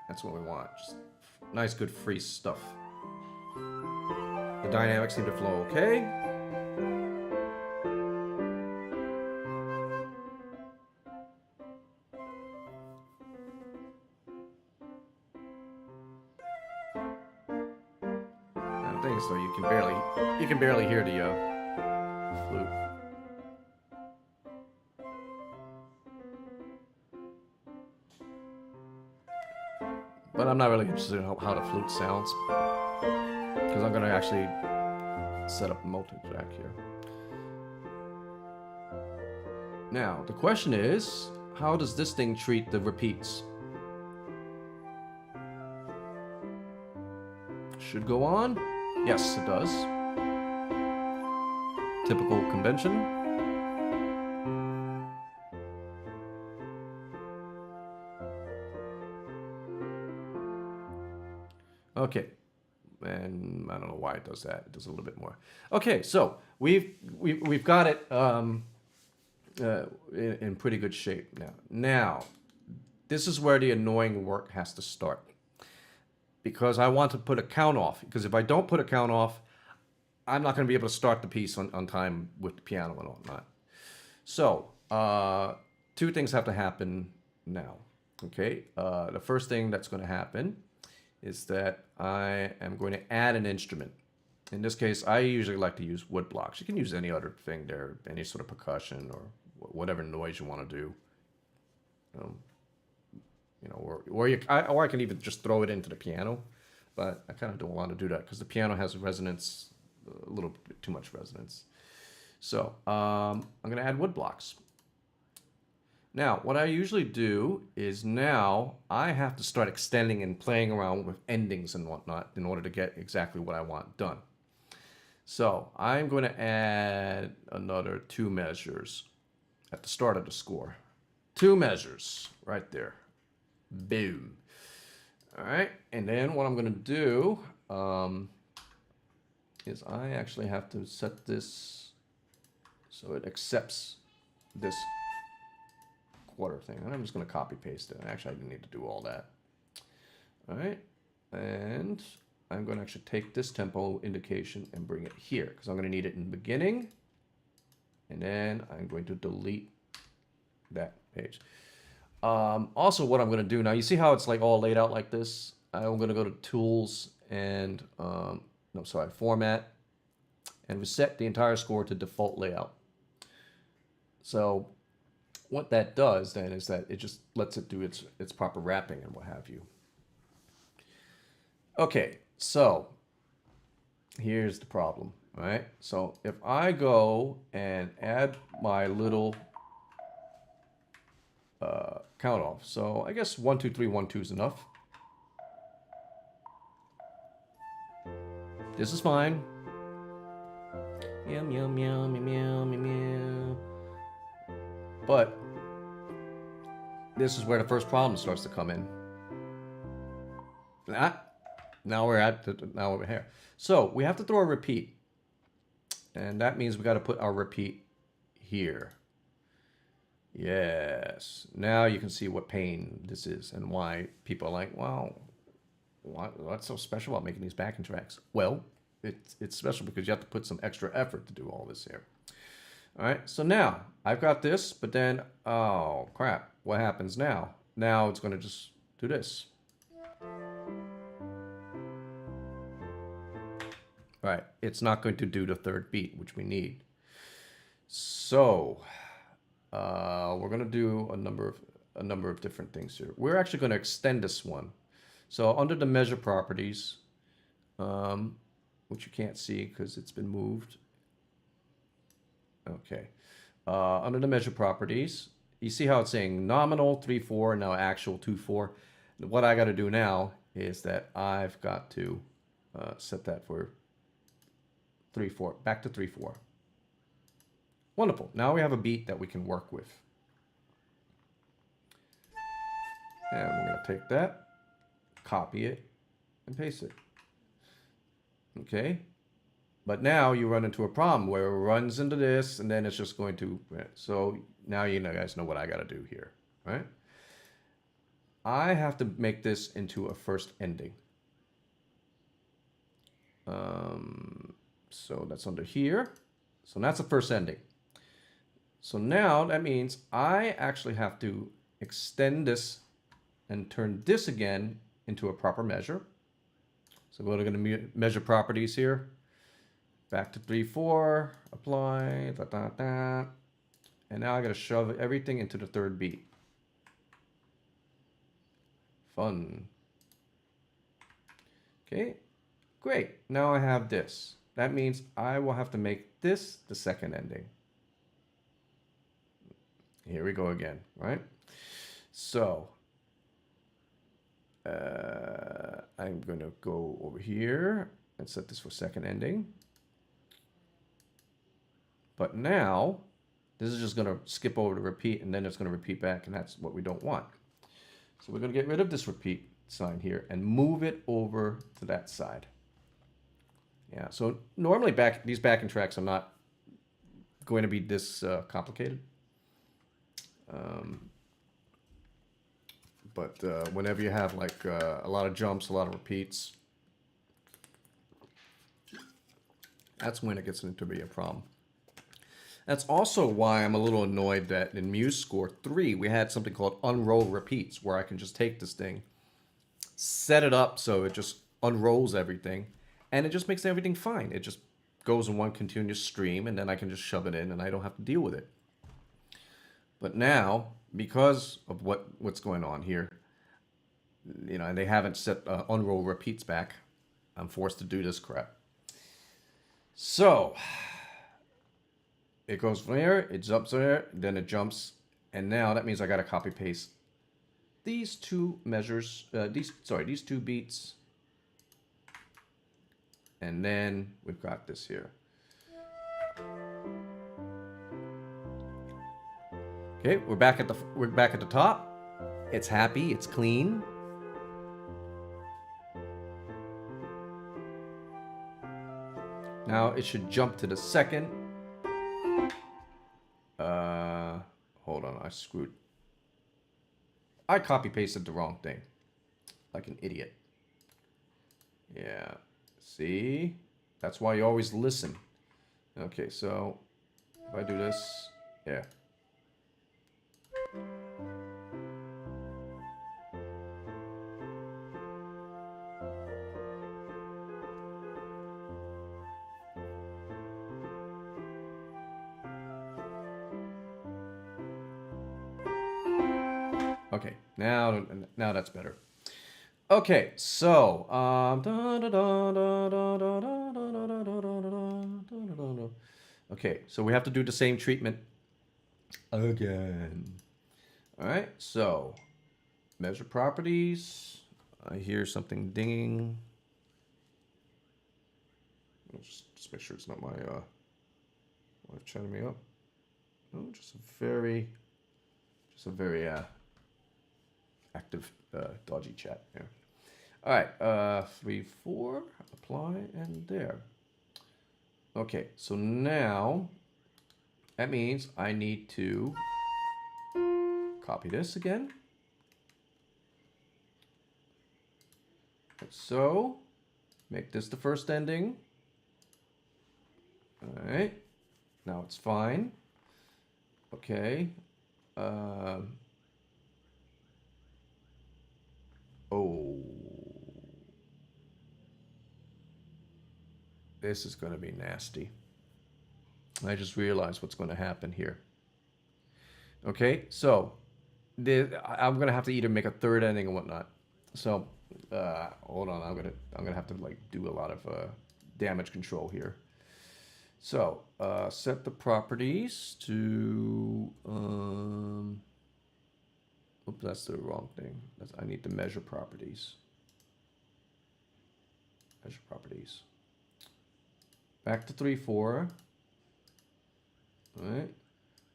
That's what we want. Just nice, good, free stuff. The dynamics seem to flow okay. I think so. You can barely hear the flute. But I'm not really interested in how the flute sounds, because I'm going to actually set up multi-track here. Now, the question is, how does this thing treat the repeats? Should go on. Yes, it does. Typical convention. Okay, and I don't know why it does that. It does a little bit more. Okay, so we've got it in pretty good shape now. Now, this is where the annoying work has to start, because I want to put a count off. Because if I don't put a count off, I'm not going to be able to start the piece on time with the piano and whatnot. So, two things have to happen now. Okay, the first thing that's going to happen is that I am going to add an instrument. In this case, I usually like to use wood blocks. You can use any other thing there, any sort of percussion or whatever noise you want to do. Or I can even just throw it into the piano, but I kind of don't want to do that because the piano has resonance, a little bit too much resonance. So I'm going to add wood blocks. Now, what I usually do is now I have to start extending and playing around with endings and whatnot in order to get exactly what I want done. So I'm going to add another 2 measures at the start of the score. 2 measures right there. Boom. All right. And then what I'm going to do is I actually have to set this so it accepts this quarter thing. And I'm just going to copy paste it. Actually, I didn't need to do all that. All right. And I'm going to actually take this tempo indication and bring it here because I'm going to need it in the beginning. And then I'm going to delete that page. Also, what I'm going to do now, you see how it's like all laid out like this? I'm going to go to Tools and, Format, and reset the entire score to default layout. So what that does then is that it just lets it do its proper wrapping and what have you. Okay, so here's the problem, right? So if I go and add my little count off, so I guess 1 2 3 1 2 is enough. This is fine. Meow meow meow meow meow meow meow. But this is where the first problem starts to come in. Now we're over here. So we have to throw a repeat, and that means we got to put our repeat here. Yes. Now you can see what pain this is and why people are like, wow, what's so special about making these backing tracks? Well, it's special because you have to put some extra effort to do all this here. All right, so now I've got this, but then, oh crap, what happens now? Now it's going to just do this. Right. It's not going to do the third beat, which we need. So we're going to do a number of different things here. We're actually going to extend this one. So under the measure properties, which you can't see because it's been moved. Okay. Under the measure properties, you see how it's saying nominal 3/4, now actual 2/4. What I got to do now is that I've got to set that for 3/4, back to 3/4. Wonderful. Now we have a beat that we can work with. And we're going to take that, copy it, and paste it. Okay. But now you run into a problem where it runs into this, and then it's just going to... So now you guys know what I got to do here, right? I have to make this into a first ending. So that's under here. So that's a first ending. So now that means I actually have to extend this and turn this again into a proper measure. So we're going to measure properties here. Back to 3/4, apply, da, da, da. And now I got to shove everything into the third beat. Fun. Okay, great. Now I have this. That means I will have to make this the second ending. Here we go again, right? So I'm going to go over here and set this for second ending. But now this is just going to skip over to repeat, and then it's going to repeat back, and that's what we don't want. So we're going to get rid of this repeat sign here and move it over to that side. Yeah, so normally these backing tracks are not going to be this complicated. But whenever you have like a lot of jumps, a lot of repeats, that's when it gets into be a problem. That's also why I'm a little annoyed that in MuseScore 3, we had something called unroll repeats, where I can just take this thing, set it up so it just unrolls everything, and it just makes everything fine. It just goes in one continuous stream, and then I can just shove it in, and I don't have to deal with it. But now, because of what's going on here, you know, and they haven't set unroll repeats back, I'm forced to do this crap. So it goes from there, it jumps there, then it jumps, and now that means I got to copy paste these two measures, these two beats, and then we've got this here. Okay, we're back at the top. It's happy, it's clean. Now it should jump to the second. Hold on, I copy pasted the wrong thing. Like an idiot. Yeah, see? That's why you always listen. Okay, so if I do this, yeah. Okay, now that's better. Okay, so okay, so we have to do the same treatment again. All right, so measure properties. I hear something dinging. Just make sure it's not my wife chatting me up. No, just a very active dodgy chat here. All right, 3, 4, apply, and there. Okay, so now that means I need to copy this again. Like so, make this the first ending. All right, now it's fine. Okay. Oh. This is going to be nasty. I just realized what's going to happen here. Okay, so I'm going to have to either make a third ending or whatnot. So hold on, I'm gonna have to like do a lot of damage control here. So set the properties to oops, that's the wrong thing. I need to measure properties. Measure properties. Back to 3-4. All right.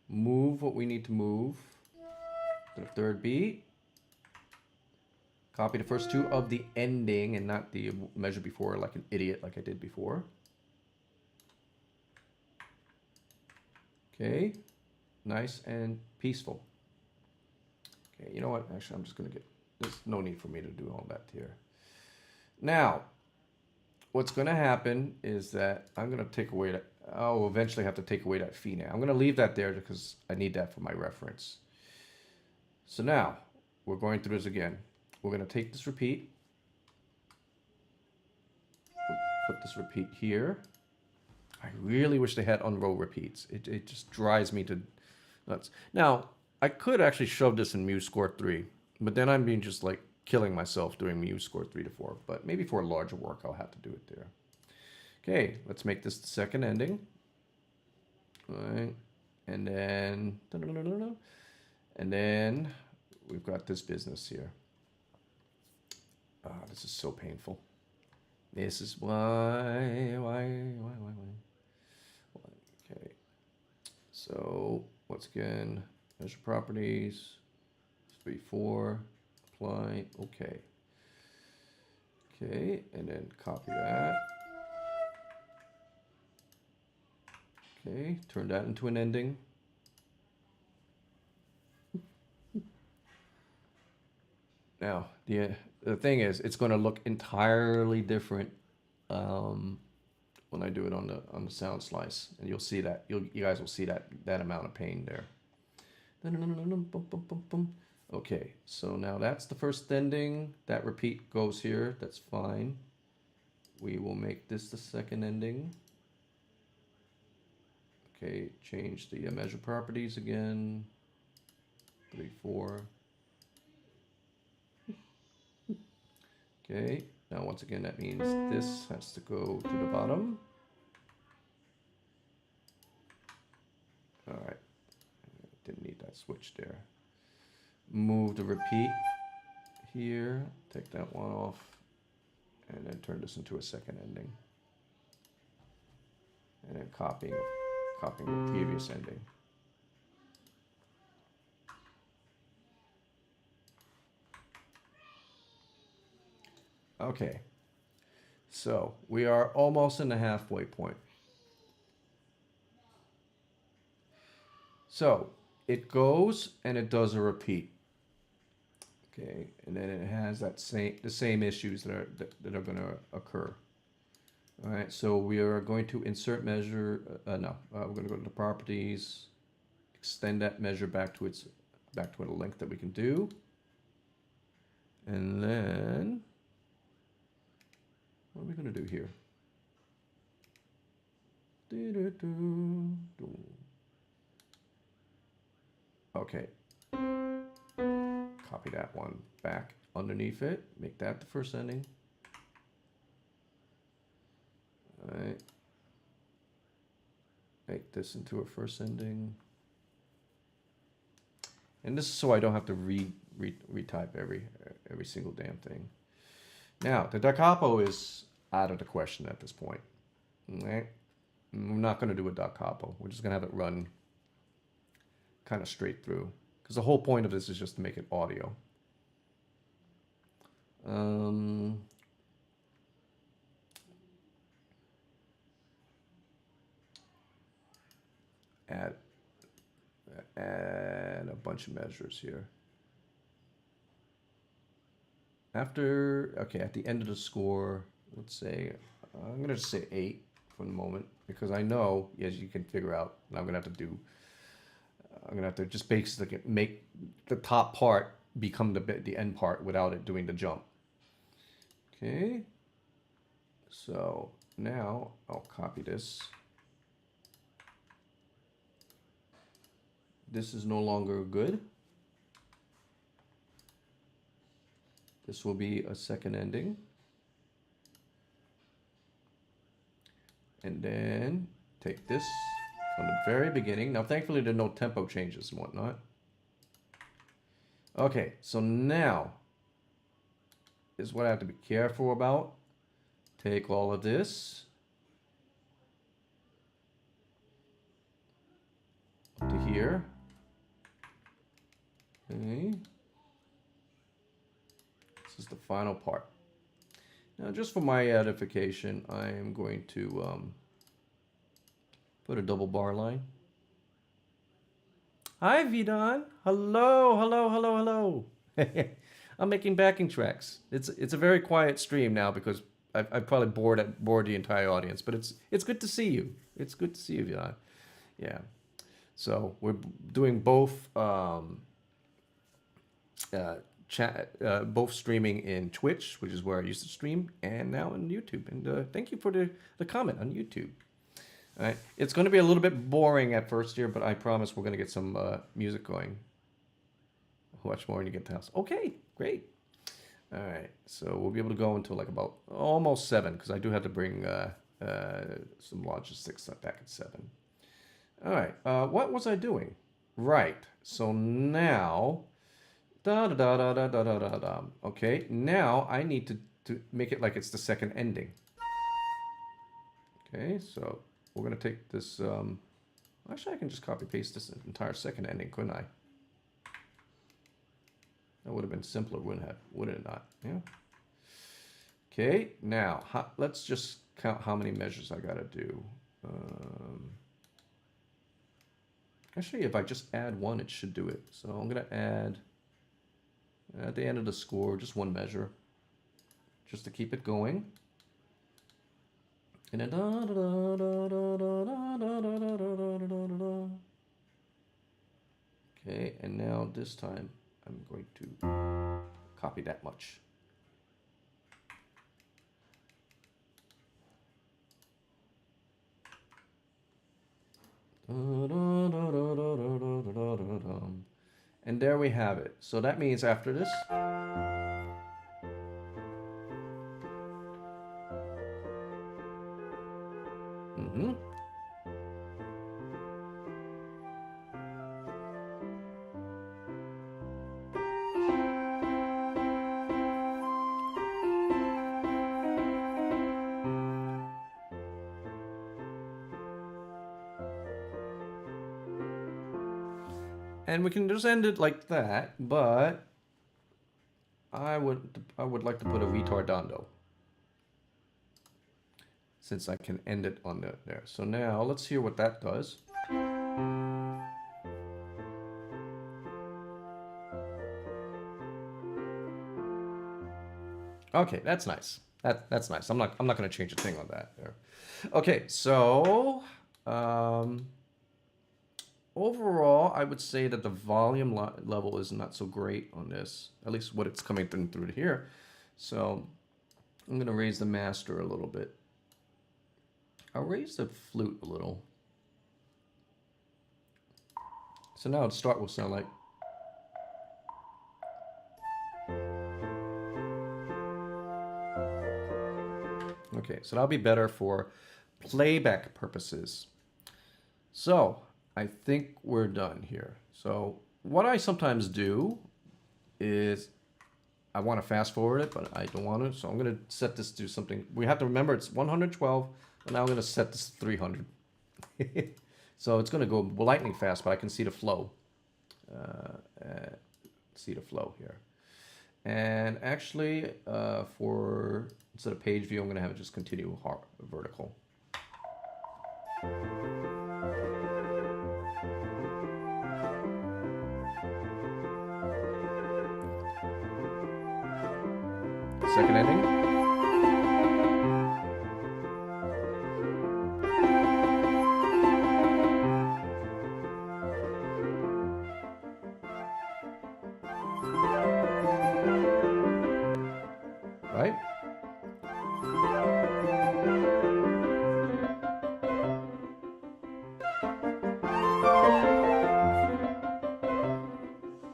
Move what we need to move to the third beat. Copy the first two of the ending and not the measure before like an idiot like I did before. Okay. Nice and peaceful. Okay, you know what? Actually, I'm just going to get... There's no need for me to do all that here. Now, what's going to happen is that I'm going to take away that... I'll eventually have to take away that fee now. I'm going to leave that there because I need that for my reference. So now, we're going through this again. We're going to take this repeat. Put this repeat here. I really wish they had unroll repeats. It just drives me to nuts. Now, I could actually shove this in MuseScore 3, but then I'm being just like killing myself doing MuseScore 3 to 4. But maybe for a larger work, I'll have to do it there. Okay, let's make this the second ending. All right, and then we've got this business here. This is so painful. This is why. Okay, so once again, measure properties, 3-4, apply, okay. Okay, and then copy that. Okay, turn that into an ending. Now, the thing is, it's going to look entirely different when I do it on the sound slice, and you'll see that you guys will see that amount of pain there. Okay, so now that's the first ending. That repeat goes here. That's fine. We will make this the second ending. Okay, change the measure properties again. 3-4. Okay, now once again that means this has to go to the bottom. All right, didn't need that switch there. Move the repeat here, take that one off, and then turn this into a second ending. And then copying the previous ending. Okay, so we are almost in the halfway point. So it goes and it does a repeat. Okay, and then it has the same issues that are going to occur. All right, so we are going to insert measure. We're going to go to the properties, extend that measure back to a length that we can do, and then what are we going to do here? Okay. Copy that one back underneath it. Make that the first ending. All right. Make this into a first ending. And this is so I don't have to retype every single damn thing. Now, the da capo is out of the question at this point. All right. I'm not going to do a da capo. We're just going to have it run kind of straight through. Because the whole point of this is just to make it audio. Add a bunch of measures here. At the end of the score, let's say, I'm going to just say 8 for the moment. Because I know, as you can figure out, I'm going to have to just basically make the top part become the end part without it doing the jump. Okay. So now I'll copy this. This is no longer good. This will be a second ending. And then take this from the very beginning. Now, thankfully, there are no tempo changes and whatnot. Okay, so now is what I have to be careful about. Take all of this up to here. Okay. This is the final part. Now, just for my edification, I am going to put a double bar line. Hi, Vidon. Hello, hello, hello, hello. I'm making backing tracks. It's a very quiet stream now because I've probably bored the entire audience, but it's good to see you. It's good to see you, Vidon. Yeah. So we're doing both both streaming in Twitch, which is where I used to stream, and now in YouTube. And thank you for the comment on YouTube. All right. It's going to be a little bit boring at first here, but I promise we're going to get some music going. Watch more when you get to the house. Okay, great. All right. So we'll be able to go until like about almost 7, because I do have to bring some logistics back at 7. All right. What was I doing? Right. So now... Da, da, da, da, da, da, da, da. Okay, now I need to make it like it's the second ending. Okay, so we're going to take this... actually, I can just copy-paste this entire second ending, couldn't I? That would have been simpler, would it not? Yeah. Okay, now, let's just count how many measures I got to do. Actually, if I just add 1, it should do it. So I'm going to add... at the end of the score, just 1 measure, just to keep it going. And then okay, and now this time I'm going to copy that much. And there we have it. So that means after this, and we can just end it like that, but I would like to put a retardando, since I can end it on there. So now let's hear what that does. Okay, that's nice. That's nice. I'm not going to change a thing on that there. Okay, so overall, I would say that the volume level is not so great on this, at least what it's coming through here. So I'm going to raise the master a little bit. I'll raise the flute a little. So now the start will sound like... Okay, so that'll be better for playback purposes. So I think we're done here. So what I sometimes do is I want to fast forward it, but I don't want to. So I'm going to set this to something. We have to remember it's 112, and now I'm going to set this to 300. So it's going to go lightning fast, but I can see the flow. See the flow here. And actually, for instead of page view, I'm going to have it just continue vertical. Second ending. Right?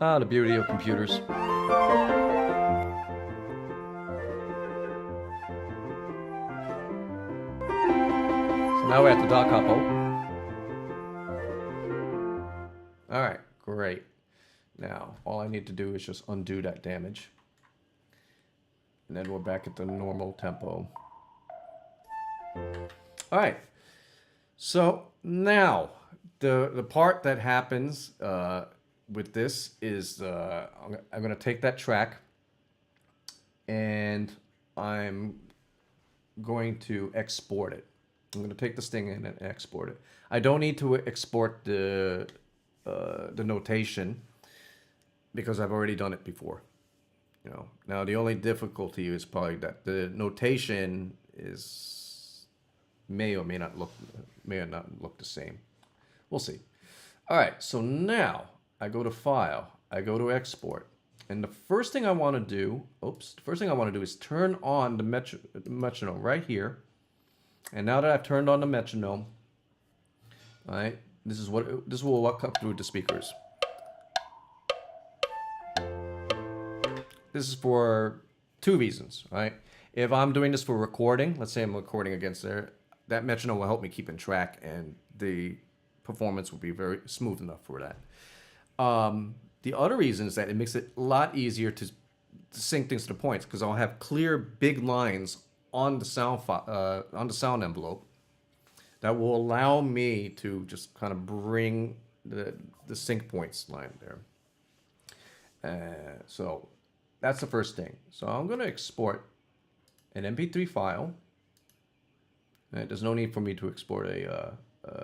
Ah, the beauty of computers. So now we're at the da capo. All right, great. Now, all I need to do is just undo that damage. And then we're back at the normal tempo. All right. So now, the part that happens with this is I'm going to take that track and I'm going to export it. I'm going to take this thing in and export it. I don't need to export the notation because I've already done it before. You know, now the only difficulty is probably that the notation may or not look the same. We'll see. All right, so now I go to File, I go to Export, and the first thing I want to do, is turn on the metronome right here. And now that I've turned on the metronome, all right, this will walk up through the speakers. This is for two reasons, right? If I'm doing this for recording, let's say I'm recording against there, that metronome will help me keep in track, and the performance will be very smooth enough for that. The other reason is that it makes it a lot easier to sync things to the points because I'll have clear big lines on the sound envelope that will allow me to just kind of bring the sync points line there. So that's the first thing. So I'm going to export an MP3 file. Right? There's no need for me to export a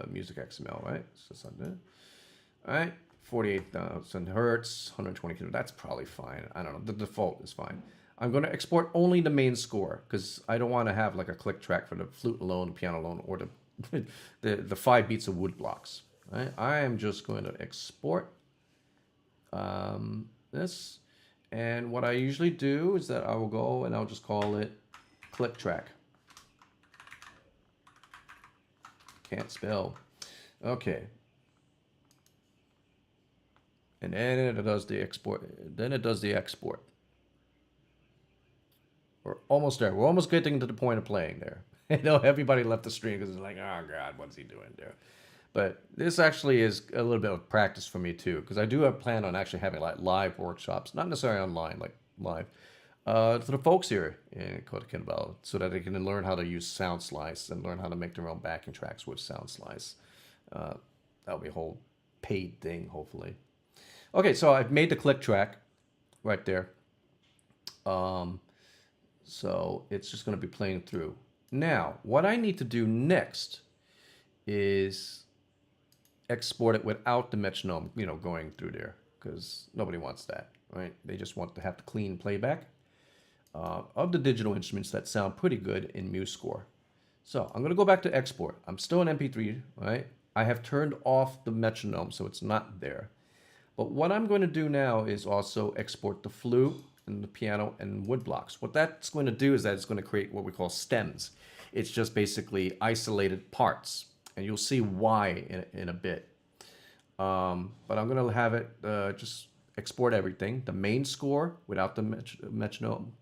music XML, right? So something. All right, 48,000 hertz, 120 kilohertz. That's probably fine. I don't know. The default is fine. I'm going to export only the main score because I don't want to have like a click track for the flute alone, the piano alone, or the 5 beats of wood blocks. Right? I am just going to export this. And what I usually do is that I will go and I'll just call it click track. Can't spell. Okay. And then it does the export. We're almost there. We're almost getting to the point of playing there. I know everybody left the stream because it's like, oh God, what's he doing there? But this actually is a little bit of practice for me too, because I do have plan on actually having like live workshops, not necessarily online, like live, for the folks here in Kinabalu, so that they can learn how to use sound slice and learn how to make their own backing tracks with sound slice. That'll be a whole paid thing, hopefully. Okay, so I've made the click track right there. So it's just going to be playing through. Now, what I need to do next is export it without the metronome, going through there, because nobody wants that, right? They just want to have the clean playback of the digital instruments that sound pretty good in MuseScore. So I'm going to go back to export. I'm still in MP3, right? I have turned off the metronome, so it's not there. But what I'm going to do now is also export the flute and the piano and wood blocks. What that's going to do is that it's going to create what we call stems. It's just basically isolated parts. And you'll see why in a bit. But I'm going to have it just export everything. The main score without the metronome,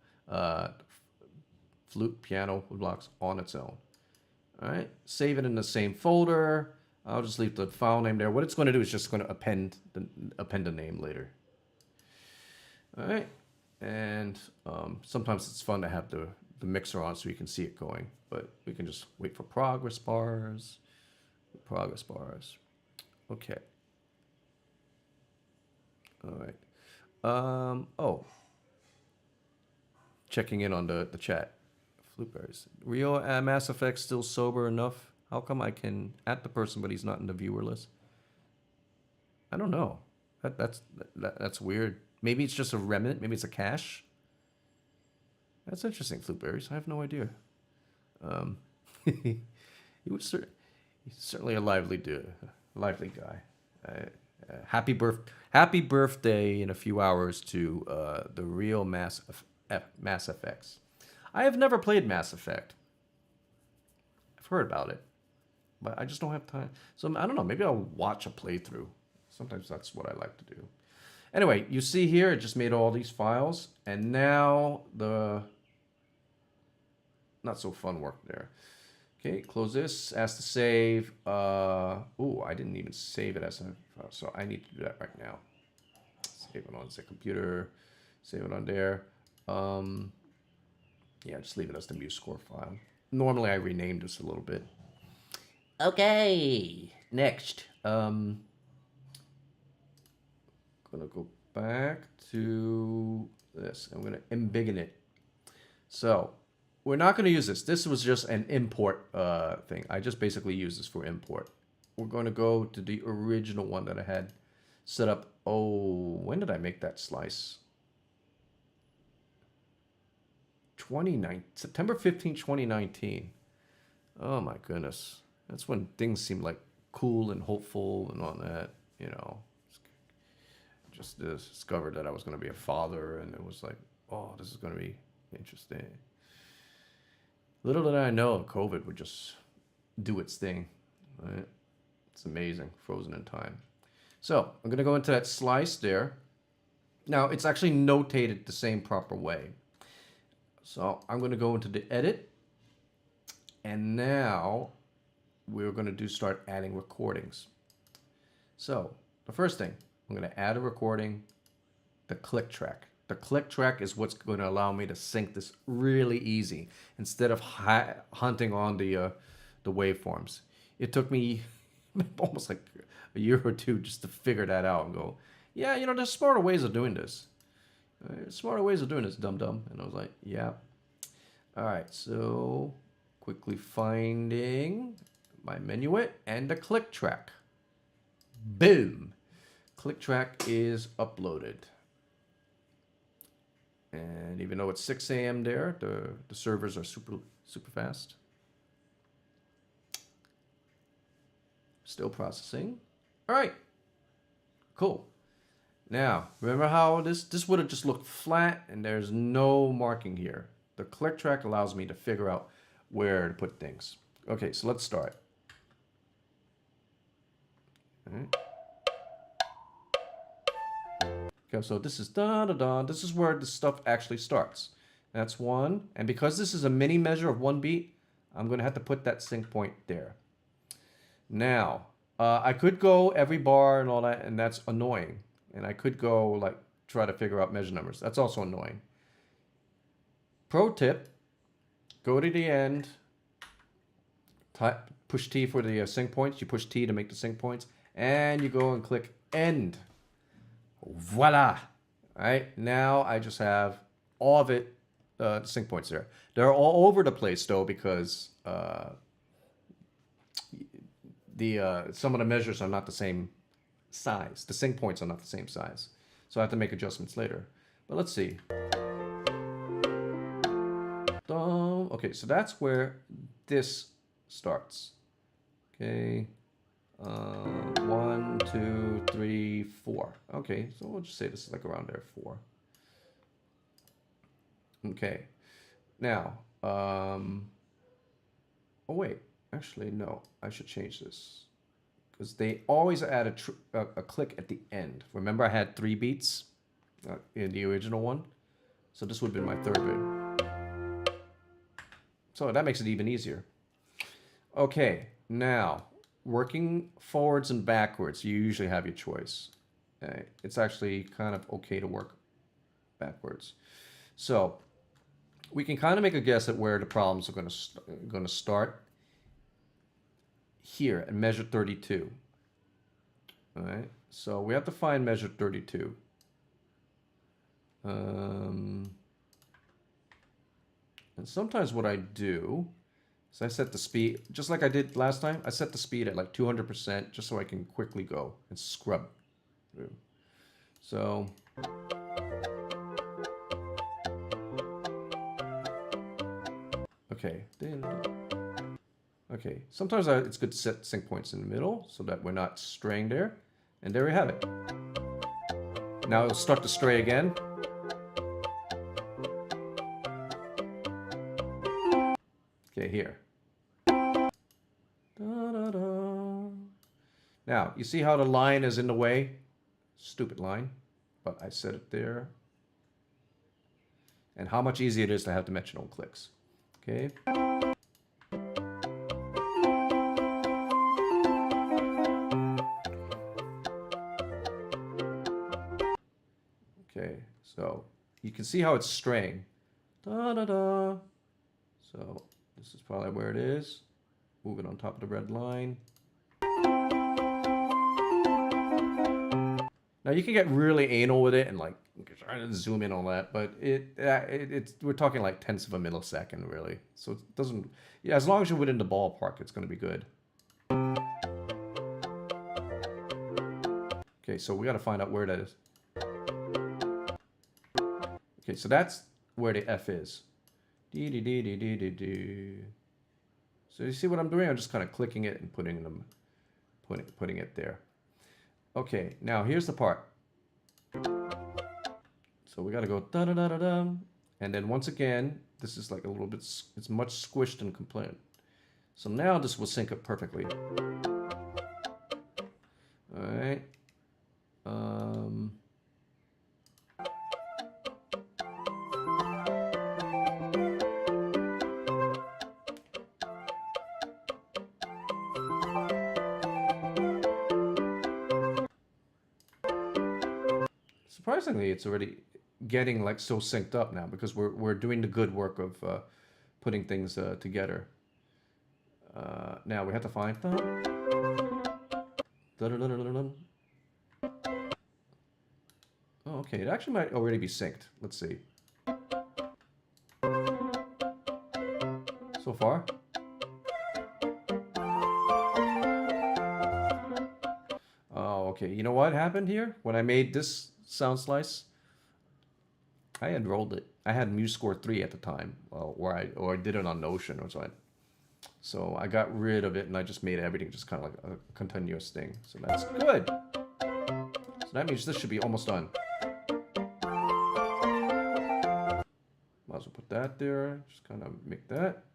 flute, piano, wood blocks on its own. All right, save it in the same folder. I'll just leave the file name there. What it's going to do is just going to append the name later. All right, and sometimes it's fun to have the mixer on so you can see it going, but we can just wait for progress bars. Okay. All right. Oh, checking in on the chat. Fluteberries. Rio Mass Effect still sober enough? How come I can at the person, but he's not in the viewer list? I don't know. That's weird. Maybe it's just a remnant. Maybe it's a cache. That's interesting, Fluteberries. I have no idea. He was he's certainly a lively guy. Happy birthday in a few hours to the real Mass Effects. I have never played Mass Effect. I've heard about it, but I just don't have time. So I don't know. Maybe I'll watch a playthrough. Sometimes that's what I like to do. Anyway, you see here, it just made all these files. And now the not so fun work there. Okay, close this. Ask to save. Oh, I didn't even save it as a file, so I need to do that right now. Save it on the computer. Save it on there. Yeah, just leave it as the MuseScore file. Normally, I renamed this a little bit. Okay, next. Gonna go back to this. I'm gonna embiggen it. So we're not gonna use this. This was just an import thing. I just basically use this for import. We're gonna go to the original one that I had set up. Oh, when did I make that slice? September 15th, 2019. Oh my goodness. That's when things seemed like cool and hopeful and all that, you know. Just discovered that I was going to be a father, and it was like, oh, this is going to be interesting. Little did I know COVID would just do its thing, right? It's amazing, frozen in time. So I'm going to go into that slice there. Now, it's actually notated the same proper way. So I'm going to go into the edit, and now we're going to start adding recordings. So the first thing, I'm going to add a recording, the click track. The click track is what's going to allow me to sync this really easy instead of hunting on the waveforms. It took me almost like a year or two just to figure that out and go, yeah, you know, there's smarter ways of doing this. Smarter ways of doing this, dum-dum. And I was like, yeah. All right, so quickly finding my minuet and the click track. Boom. Click track is uploaded. And even though it's 6 a.m. there, the servers are super fast. Still processing. All right, cool. Now, remember how this would have just looked flat and there's no marking here. The click track allows me to figure out where to put things. Okay, so let's start. All right. Okay, so this is da-da-da. This is where the stuff actually starts. That's one. And because this is a mini measure of 1 beat, I'm going to have to put that sync point there. Now, I could go every bar and all that, and that's annoying. And I could go, like, try to figure out measure numbers. That's also annoying. Pro tip, go to the end, push T for the sync points. You push T to make the sync points, and you go and click end. Voila. All right, now I just have all of it, the sync points there. They're all over the place, though, because some of the measures are not the same size. The sync points are not the same size. So I have to make adjustments later. But let's see. Okay, so that's where this starts. Okay. 1, 2, 3, 4. Okay, so we'll just say this is like around there, 4. Okay. Now, oh wait, actually no, I should change this because they always add a click at the end. Remember, I had 3 beats in the original one, so this would have been my 3rd bit. So that makes it even easier. Okay, now working forwards and backwards, you usually have your choice. Okay? It's actually kind of okay to work backwards. So we can kind of make a guess at where the problems are going to start here at measure 32. All right, so we have to find measure 32. And sometimes what I do is I set the speed, just like I did last time, I set the speed at like 200% just so I can quickly go and scrub through. So okay, okay. Sometimes it's good to set sync points in the middle so that we're not straying there. And there we have it. Now it'll start to stray again. Okay, here. Da-da-da. Now, you see how the line is in the way? Stupid line. but I set it there. And how much easier it is to have dimensional clicks. Okay. Okay, so you can see how it's straying. Da da da. So this is probably where it is. Move it on top of the red line. Now you can get really anal with it and like try to zoom in on that, but it's we're talking like tenths of a millisecond really. So it doesn't. Yeah, as long as you're within the ballpark, it's going to be good. Okay, so we got to find out where that is. Okay, so that's where the F is. Dee dee dee dee dee dee dee. So you see what I'm doing? I'm just kind of clicking it and putting it there. Okay, now here's the part. So we got to go da da da da da, and then once again, this is like a little bit. It's much squished and complete. So now this will sync up perfectly. All right. Surprisingly, it's already getting like so synced up now because we're doing the good work of putting things together. Now we have to find. Oh, okay, it actually might already be synced. Let's see. So far. Oh, okay. You know what happened here? When I made this sound slice, I had rolled it. I had MuseScore 3 at the time, or I did it on Notion or something. So I got rid of it and I just made everything just kind of like a continuous thing. So that's good. So that means this should be almost done. Might as well put that there. Just kind of make that.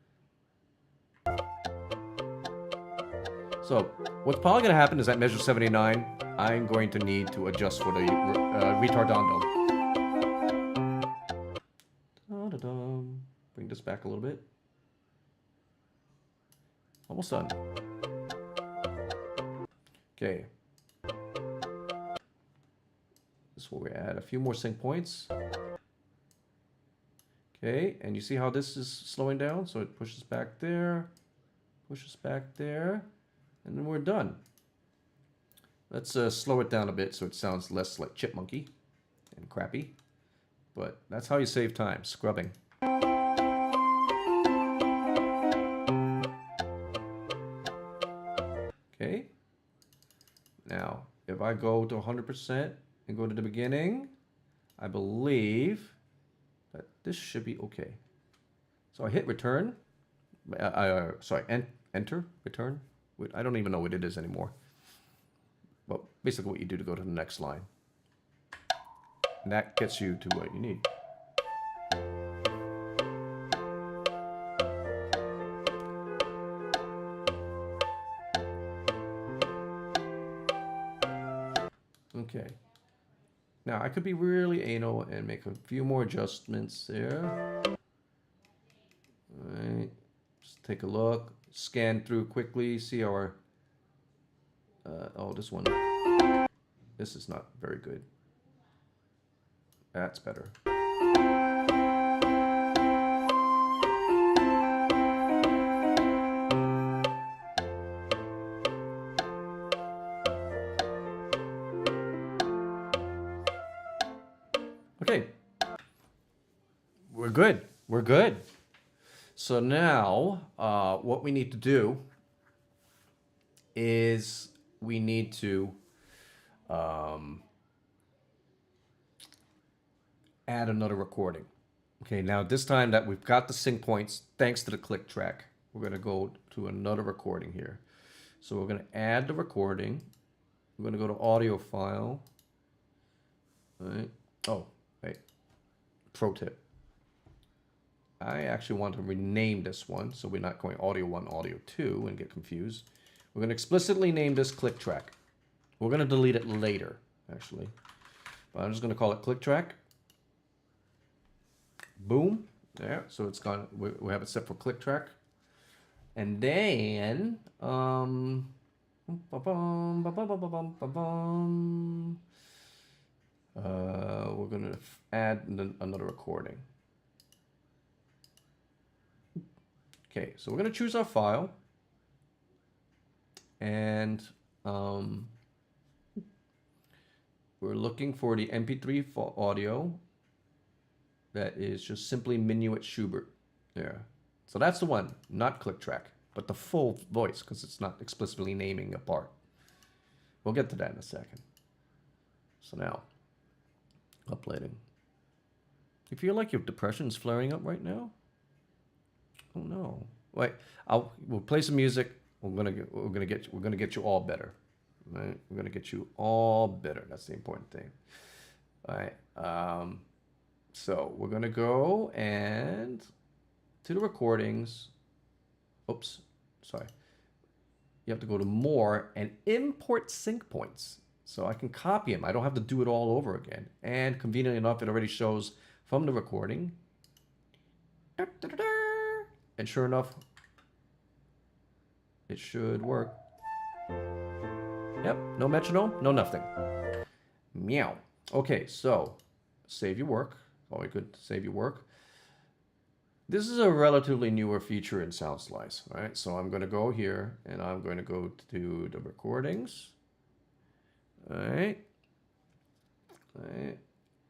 So what's probably going to happen is at measure 79, I'm going to need to adjust for the retardando. Bring this back a little bit. Almost done. Okay. This is where we add a few more sync points. Okay, and you see how this is slowing down? So it pushes back there, pushes back there, and then we're done. Let's slow it down a bit so it sounds less like chipmunky and crappy. But that's how you save time, scrubbing. Okay. Now, if I go to 100% and go to the beginning, I believe that this should be okay. So I hit return. Sorry, enter, return. I don't even know what it is anymore. But basically what you do to go to the next line. And that gets you to what you need. Okay. Now I could be really anal and make a few more adjustments there. Alright. Just take a look. Scan through quickly. See our... oh, this one. This is not very good. That's better. Okay. We're good. We're good. So now, what we need to do is we need to add another recording. Okay, now this time that we've got the sync points, thanks to the click track, we're going to go to another recording here. So we're going to add the recording. We're going to go to audio file. All right. Oh, wait. Pro tip. I actually want to rename this one so we're not going audio 1, audio 2 and get confused. We're going to explicitly name this click track. We're going to delete it later, actually. But I'm just going to call it click track. Boom. There. So it's gone. We have it set for click track. And then, we're going to add another recording. Okay, so we're going to choose our file. And we're looking for the MP3 audio that is just simply Minuet Schubert. There. So that's the one, not click track, but the full voice, because it's not explicitly naming a part. We'll get to that in a second. So now, uploading. You feel like your depression's flaring up right now? Oh no. Wait, we'll play some music. We're gonna get you all better. Right? We're gonna get you all better. That's the important thing. All right. So we're gonna go and to the recordings. Oops, sorry. You have to go to more and import sync points. So I can copy them. I don't have to do it all over again. And conveniently enough, it already shows from the recording. And sure enough, it should work. Yep, no metronome, no nothing. Meow. Okay, so save your work. Always good to save your work. This is a relatively newer feature in SoundSlice, right? So I'm going to go here and I'm going to go to the recordings. All right. All right.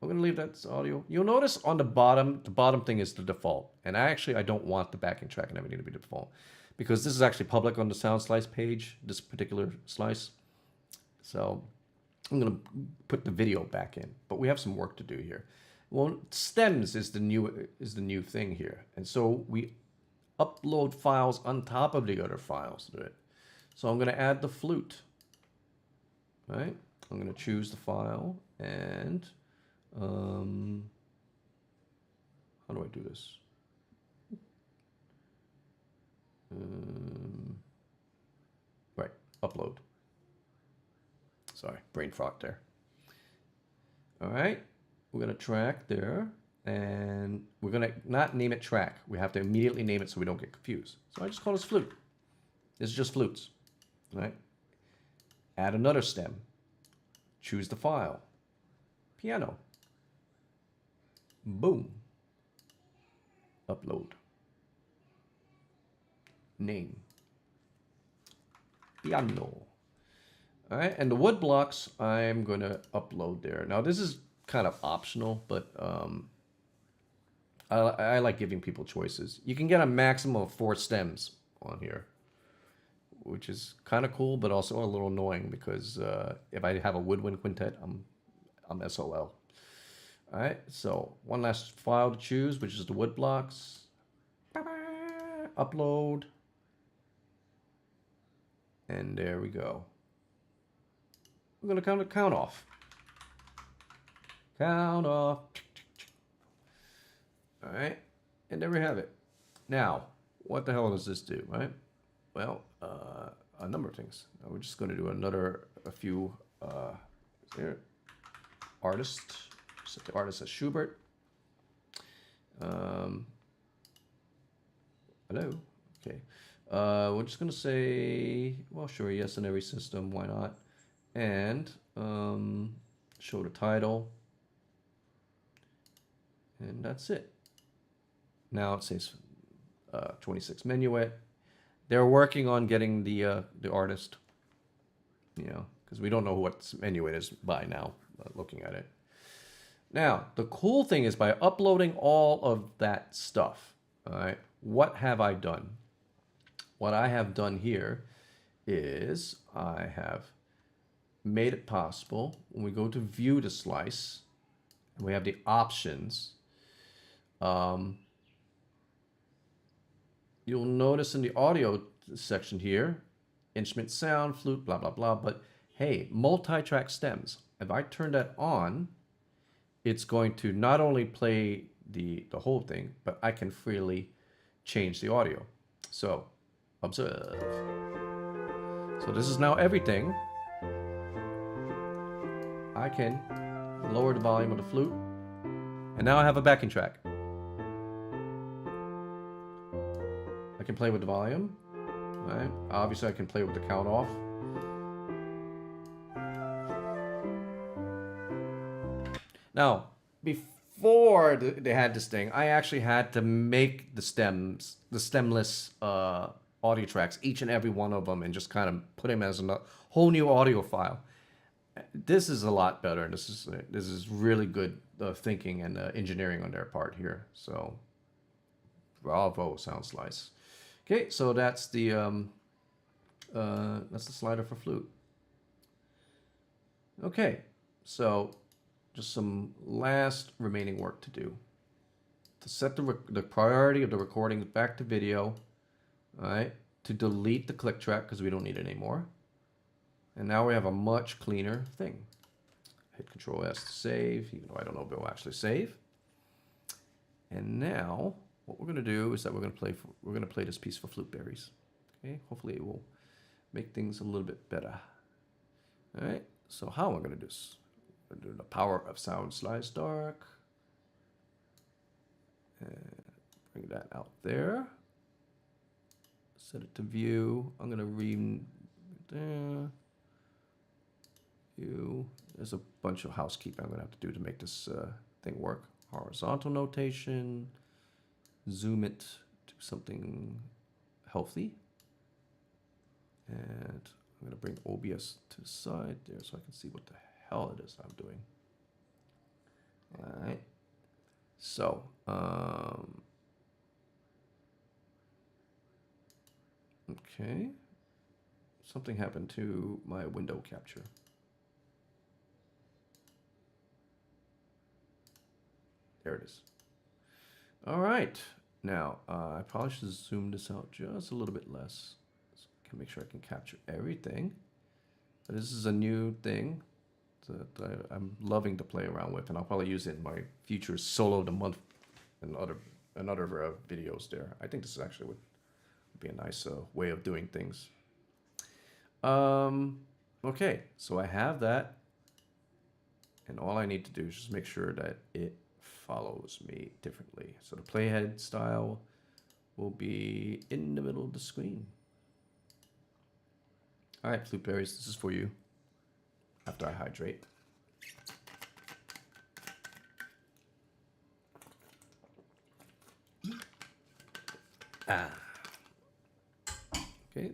I'm going to leave that audio. You'll notice on the bottom thing is the default. And I don't want the backing track and everything to be default because this is actually public on the SoundSlice page, this particular slice. So I'm going to put the video back in, but we have some work to do here. Well, stems is the new thing here. And so we upload files on top of the other files to it. So I'm going to add the flute. Right? I'm going to choose the file and how do I do this? Right, upload. Sorry, brain fart there. All right, we're going to track there, and we're going to not name it track. We have to immediately name it so we don't get confused. So I just call this flute. This is just flutes. All right, add another stem. Choose the file. Piano. Boom. Upload. Name. Piano. All right, and the wood blocks I'm going to upload there. Now this is kind of optional, but I like giving people choices. You can get a maximum of 4 stems on here, which is kind of cool, but also a little annoying because if I have a woodwind quintet, I'm SOL. All right, so one last file to choose, which is the wood blocks. Upload. And there we go. We're going to count off. Count off. All right, and there we have it. Now, what the hell does this do, right? Well, a number of things. We're just going to do a few here. Artist. Set the artist as Schubert. Hello. Okay. We're just going to say, well, sure, yes in every system. Why not? And show the title. And that's it. Now it says 26 Minuet. They're working on getting the artist, because we don't know what Minuet is by now, looking at it. Now, the cool thing is by uploading all of that stuff, all right, what have I done? What I have done here is I have made it possible when we go to view the slice, and we have the options. You'll notice in the audio section here, instrument sound, flute, blah, blah, blah. But hey, multi-track stems. If I turn that on, it's going to not only play the whole thing, but I can freely change the audio. So, observe. So this is now everything. I can lower the volume of the flute. And now I have a backing track. I can play with the volume. Right? Obviously, I can play with the count off. Now, before they had this thing, I actually had to make the stemless audio tracks, each and every one of them, and just kind of put them as a whole new audio file. This is a lot better, and this is really good thinking and engineering on their part here. So, bravo, Sound Slice. Okay, so that's the slider for flute. Okay, so just some last remaining work to do. To set the priority of the recording back to video. All right, to delete the click track because we don't need it anymore. And now we have a much cleaner thing. Hit Control S to save, even though I don't know if it will actually save. And now what we're gonna do is that we're gonna play this piece for Flute Berries. Okay, hopefully it will make things a little bit better. All right, so how am I gonna do this? I'm gonna do the Power of Sound Slice Dark. And bring that out there. Set it to view. I'm gonna read there. View. There's a bunch of housekeeping I'm gonna have to do to make this thing work. Horizontal notation. Zoom it to something healthy. And I'm gonna bring OBS to the side there so I can see what the hell it is I'm doing. All right. So, okay. Something happened to my window capture. There it is. All right. Now, I probably should zoom this out just a little bit less. So I can make sure I can capture everything. But this is a new thing that I'm loving to play around with, and I'll probably use it in my future solo of the month and other videos there. I think this is actually would be a nice way of doing things. Okay, so I have that, and all I need to do is just make sure that it follows me differently. So the playhead style will be in the middle of the screen. All right, Flute Berries, this is for you after I hydrate. Okay.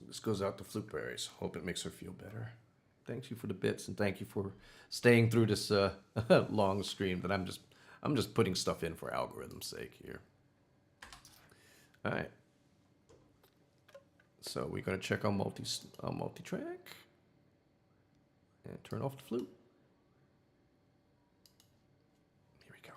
This goes out to Flute Berries. Hope it makes her feel better. Thank you for the bits, and thank you for staying through this long stream. That I'm just putting stuff in for algorithm's sake here. All right. So we're gonna check on multi-track and turn off the flute. Here we go.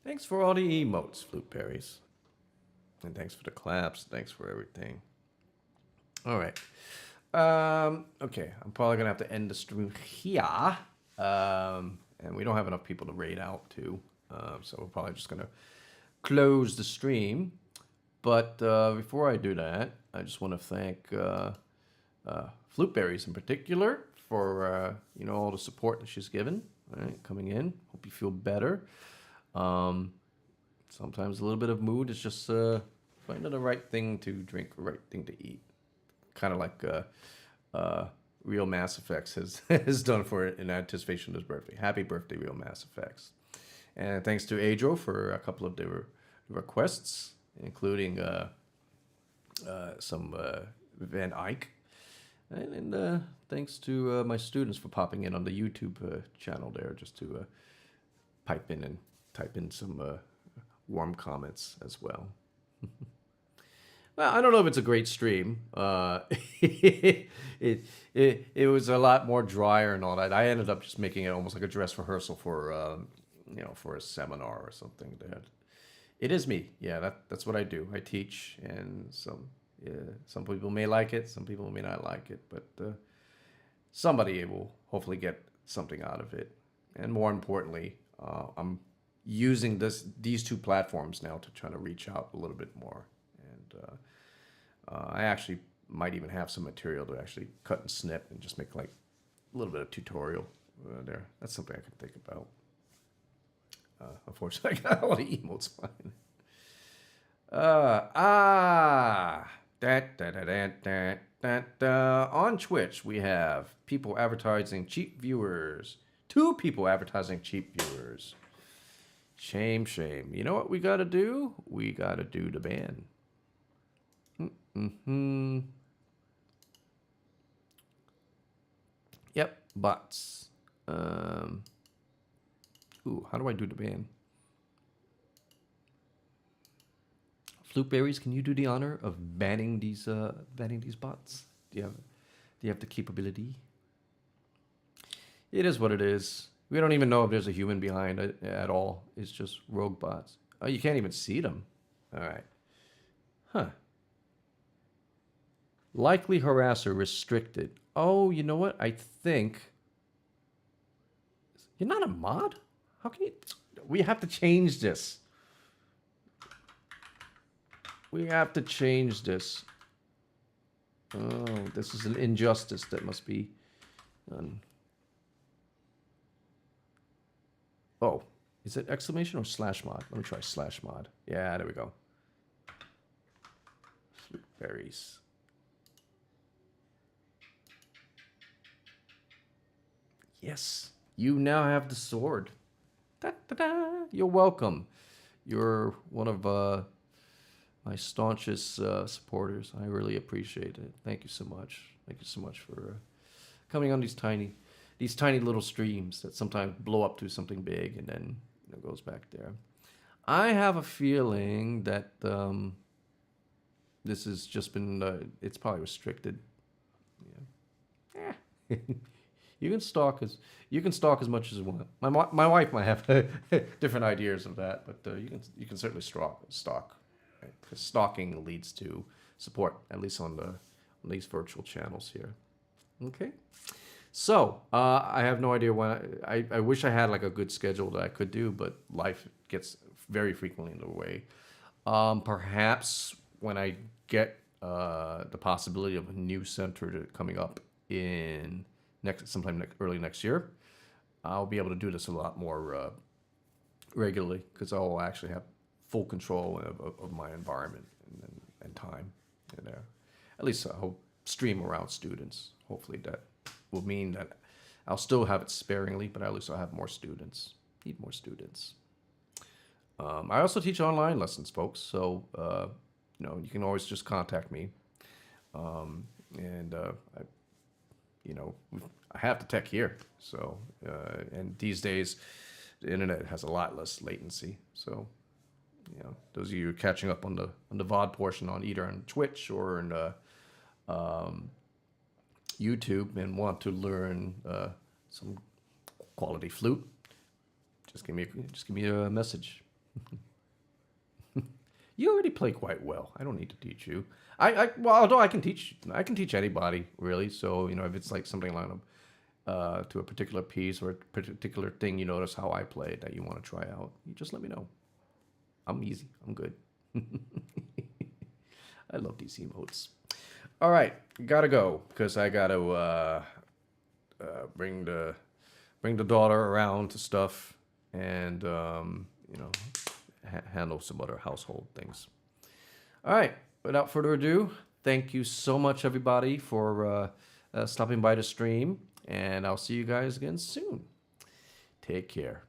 Thanks for all the emotes, Flute Berries. And thanks for the claps. Thanks for everything. All right. Okay, I'm probably gonna have to end the stream here. And we don't have enough people to raid out to, so we're probably just gonna close the stream. But before I do that, I just want to thank Flute Berries in particular for all the support that she's given. All right, coming in. Hope you feel better. Sometimes a little bit of mood is just finding the right thing to drink, the right thing to eat. Kind of like Real Mass Effects has done for it in anticipation of his birthday. Happy birthday, Real Mass Effects. And thanks to Adro for a couple of the requests, including some Van Eyck. And thanks to my students for popping in on the YouTube channel there just to pipe in and type in some warm comments as well. Well, I don't know if it's a great stream. It was a lot more drier and all that. I ended up just making it almost like a dress rehearsal for for a seminar or something. It is me. Yeah, that's what I do. I teach, and some people may like it, some people may not like it, but somebody will hopefully get something out of it. And more importantly, I'm using these two platforms now to try to reach out a little bit more. And I actually might even have some material to actually cut and snip and just make like a little bit of tutorial there. That's something I can think about. Unfortunately, I got all the emotes fine. On Twitch, we have people advertising cheap viewers. 2 people advertising cheap viewers. Shame, shame. You know what we gotta do? We gotta do the ban. Yep, bots. Ooh, how do I do the ban? Flute Berries, can you do the honor of banning these bots? Do you have the capability? It is what it is. We don't even know if there's a human behind it at all. It's just rogue bots. Oh, you can't even see them. All right. Huh. Likely harasser restricted. Oh, you know what? I think you're not a mod. How can you? We have to change this. We have to change this. Oh, this is an injustice that must be done. Oh, is it exclamation or slash mod? Let me try slash mod. Yeah, there we go. Flute berries. Yes, you now have the sword. Da-da-da. You're welcome. You're one of my staunchest supporters. I really appreciate it. Thank you so much. Thank you so much for coming on these tiny little streams that sometimes blow up to something big and then goes back there. I have a feeling that this has just been it's probably restricted. Yeah. You can stalk as much as you want. My wife might have different ideas of that, but you can certainly stalk. Right? Because stalking leads to support, at least on these virtual channels here. Okay. So I have no idea when. I wish I had like a good schedule that I could do, but life gets very frequently in the way. Perhaps when I get the possibility of a new center coming up in sometime early next year, I'll be able to do this a lot more regularly because I'll actually have full control of my environment and time. And at least I'll stream around students. Hopefully that will mean that I'll still have it sparingly, but at least I'll have more students. Need more students. I also teach online lessons, folks. So you can always just contact me. I have the tech here. So and these days, the internet has a lot less latency. So those of you catching up on the VOD portion on either on Twitch or in YouTube and want to learn some quality flute, just give me a message. You already play quite well. I don't need to teach you. Well, although I can teach anybody really. So you know, if it's like something like to a particular piece or a particular thing you notice how I play that you want to try out, you just let me know. I'm easy. I'm good. I love these emotes. All right, gotta go because I gotta bring the daughter around to stuff and you know handle some other household things. All right, without further ado, thank you so much everybody for stopping by the stream, and I'll see you guys again soon. Take care.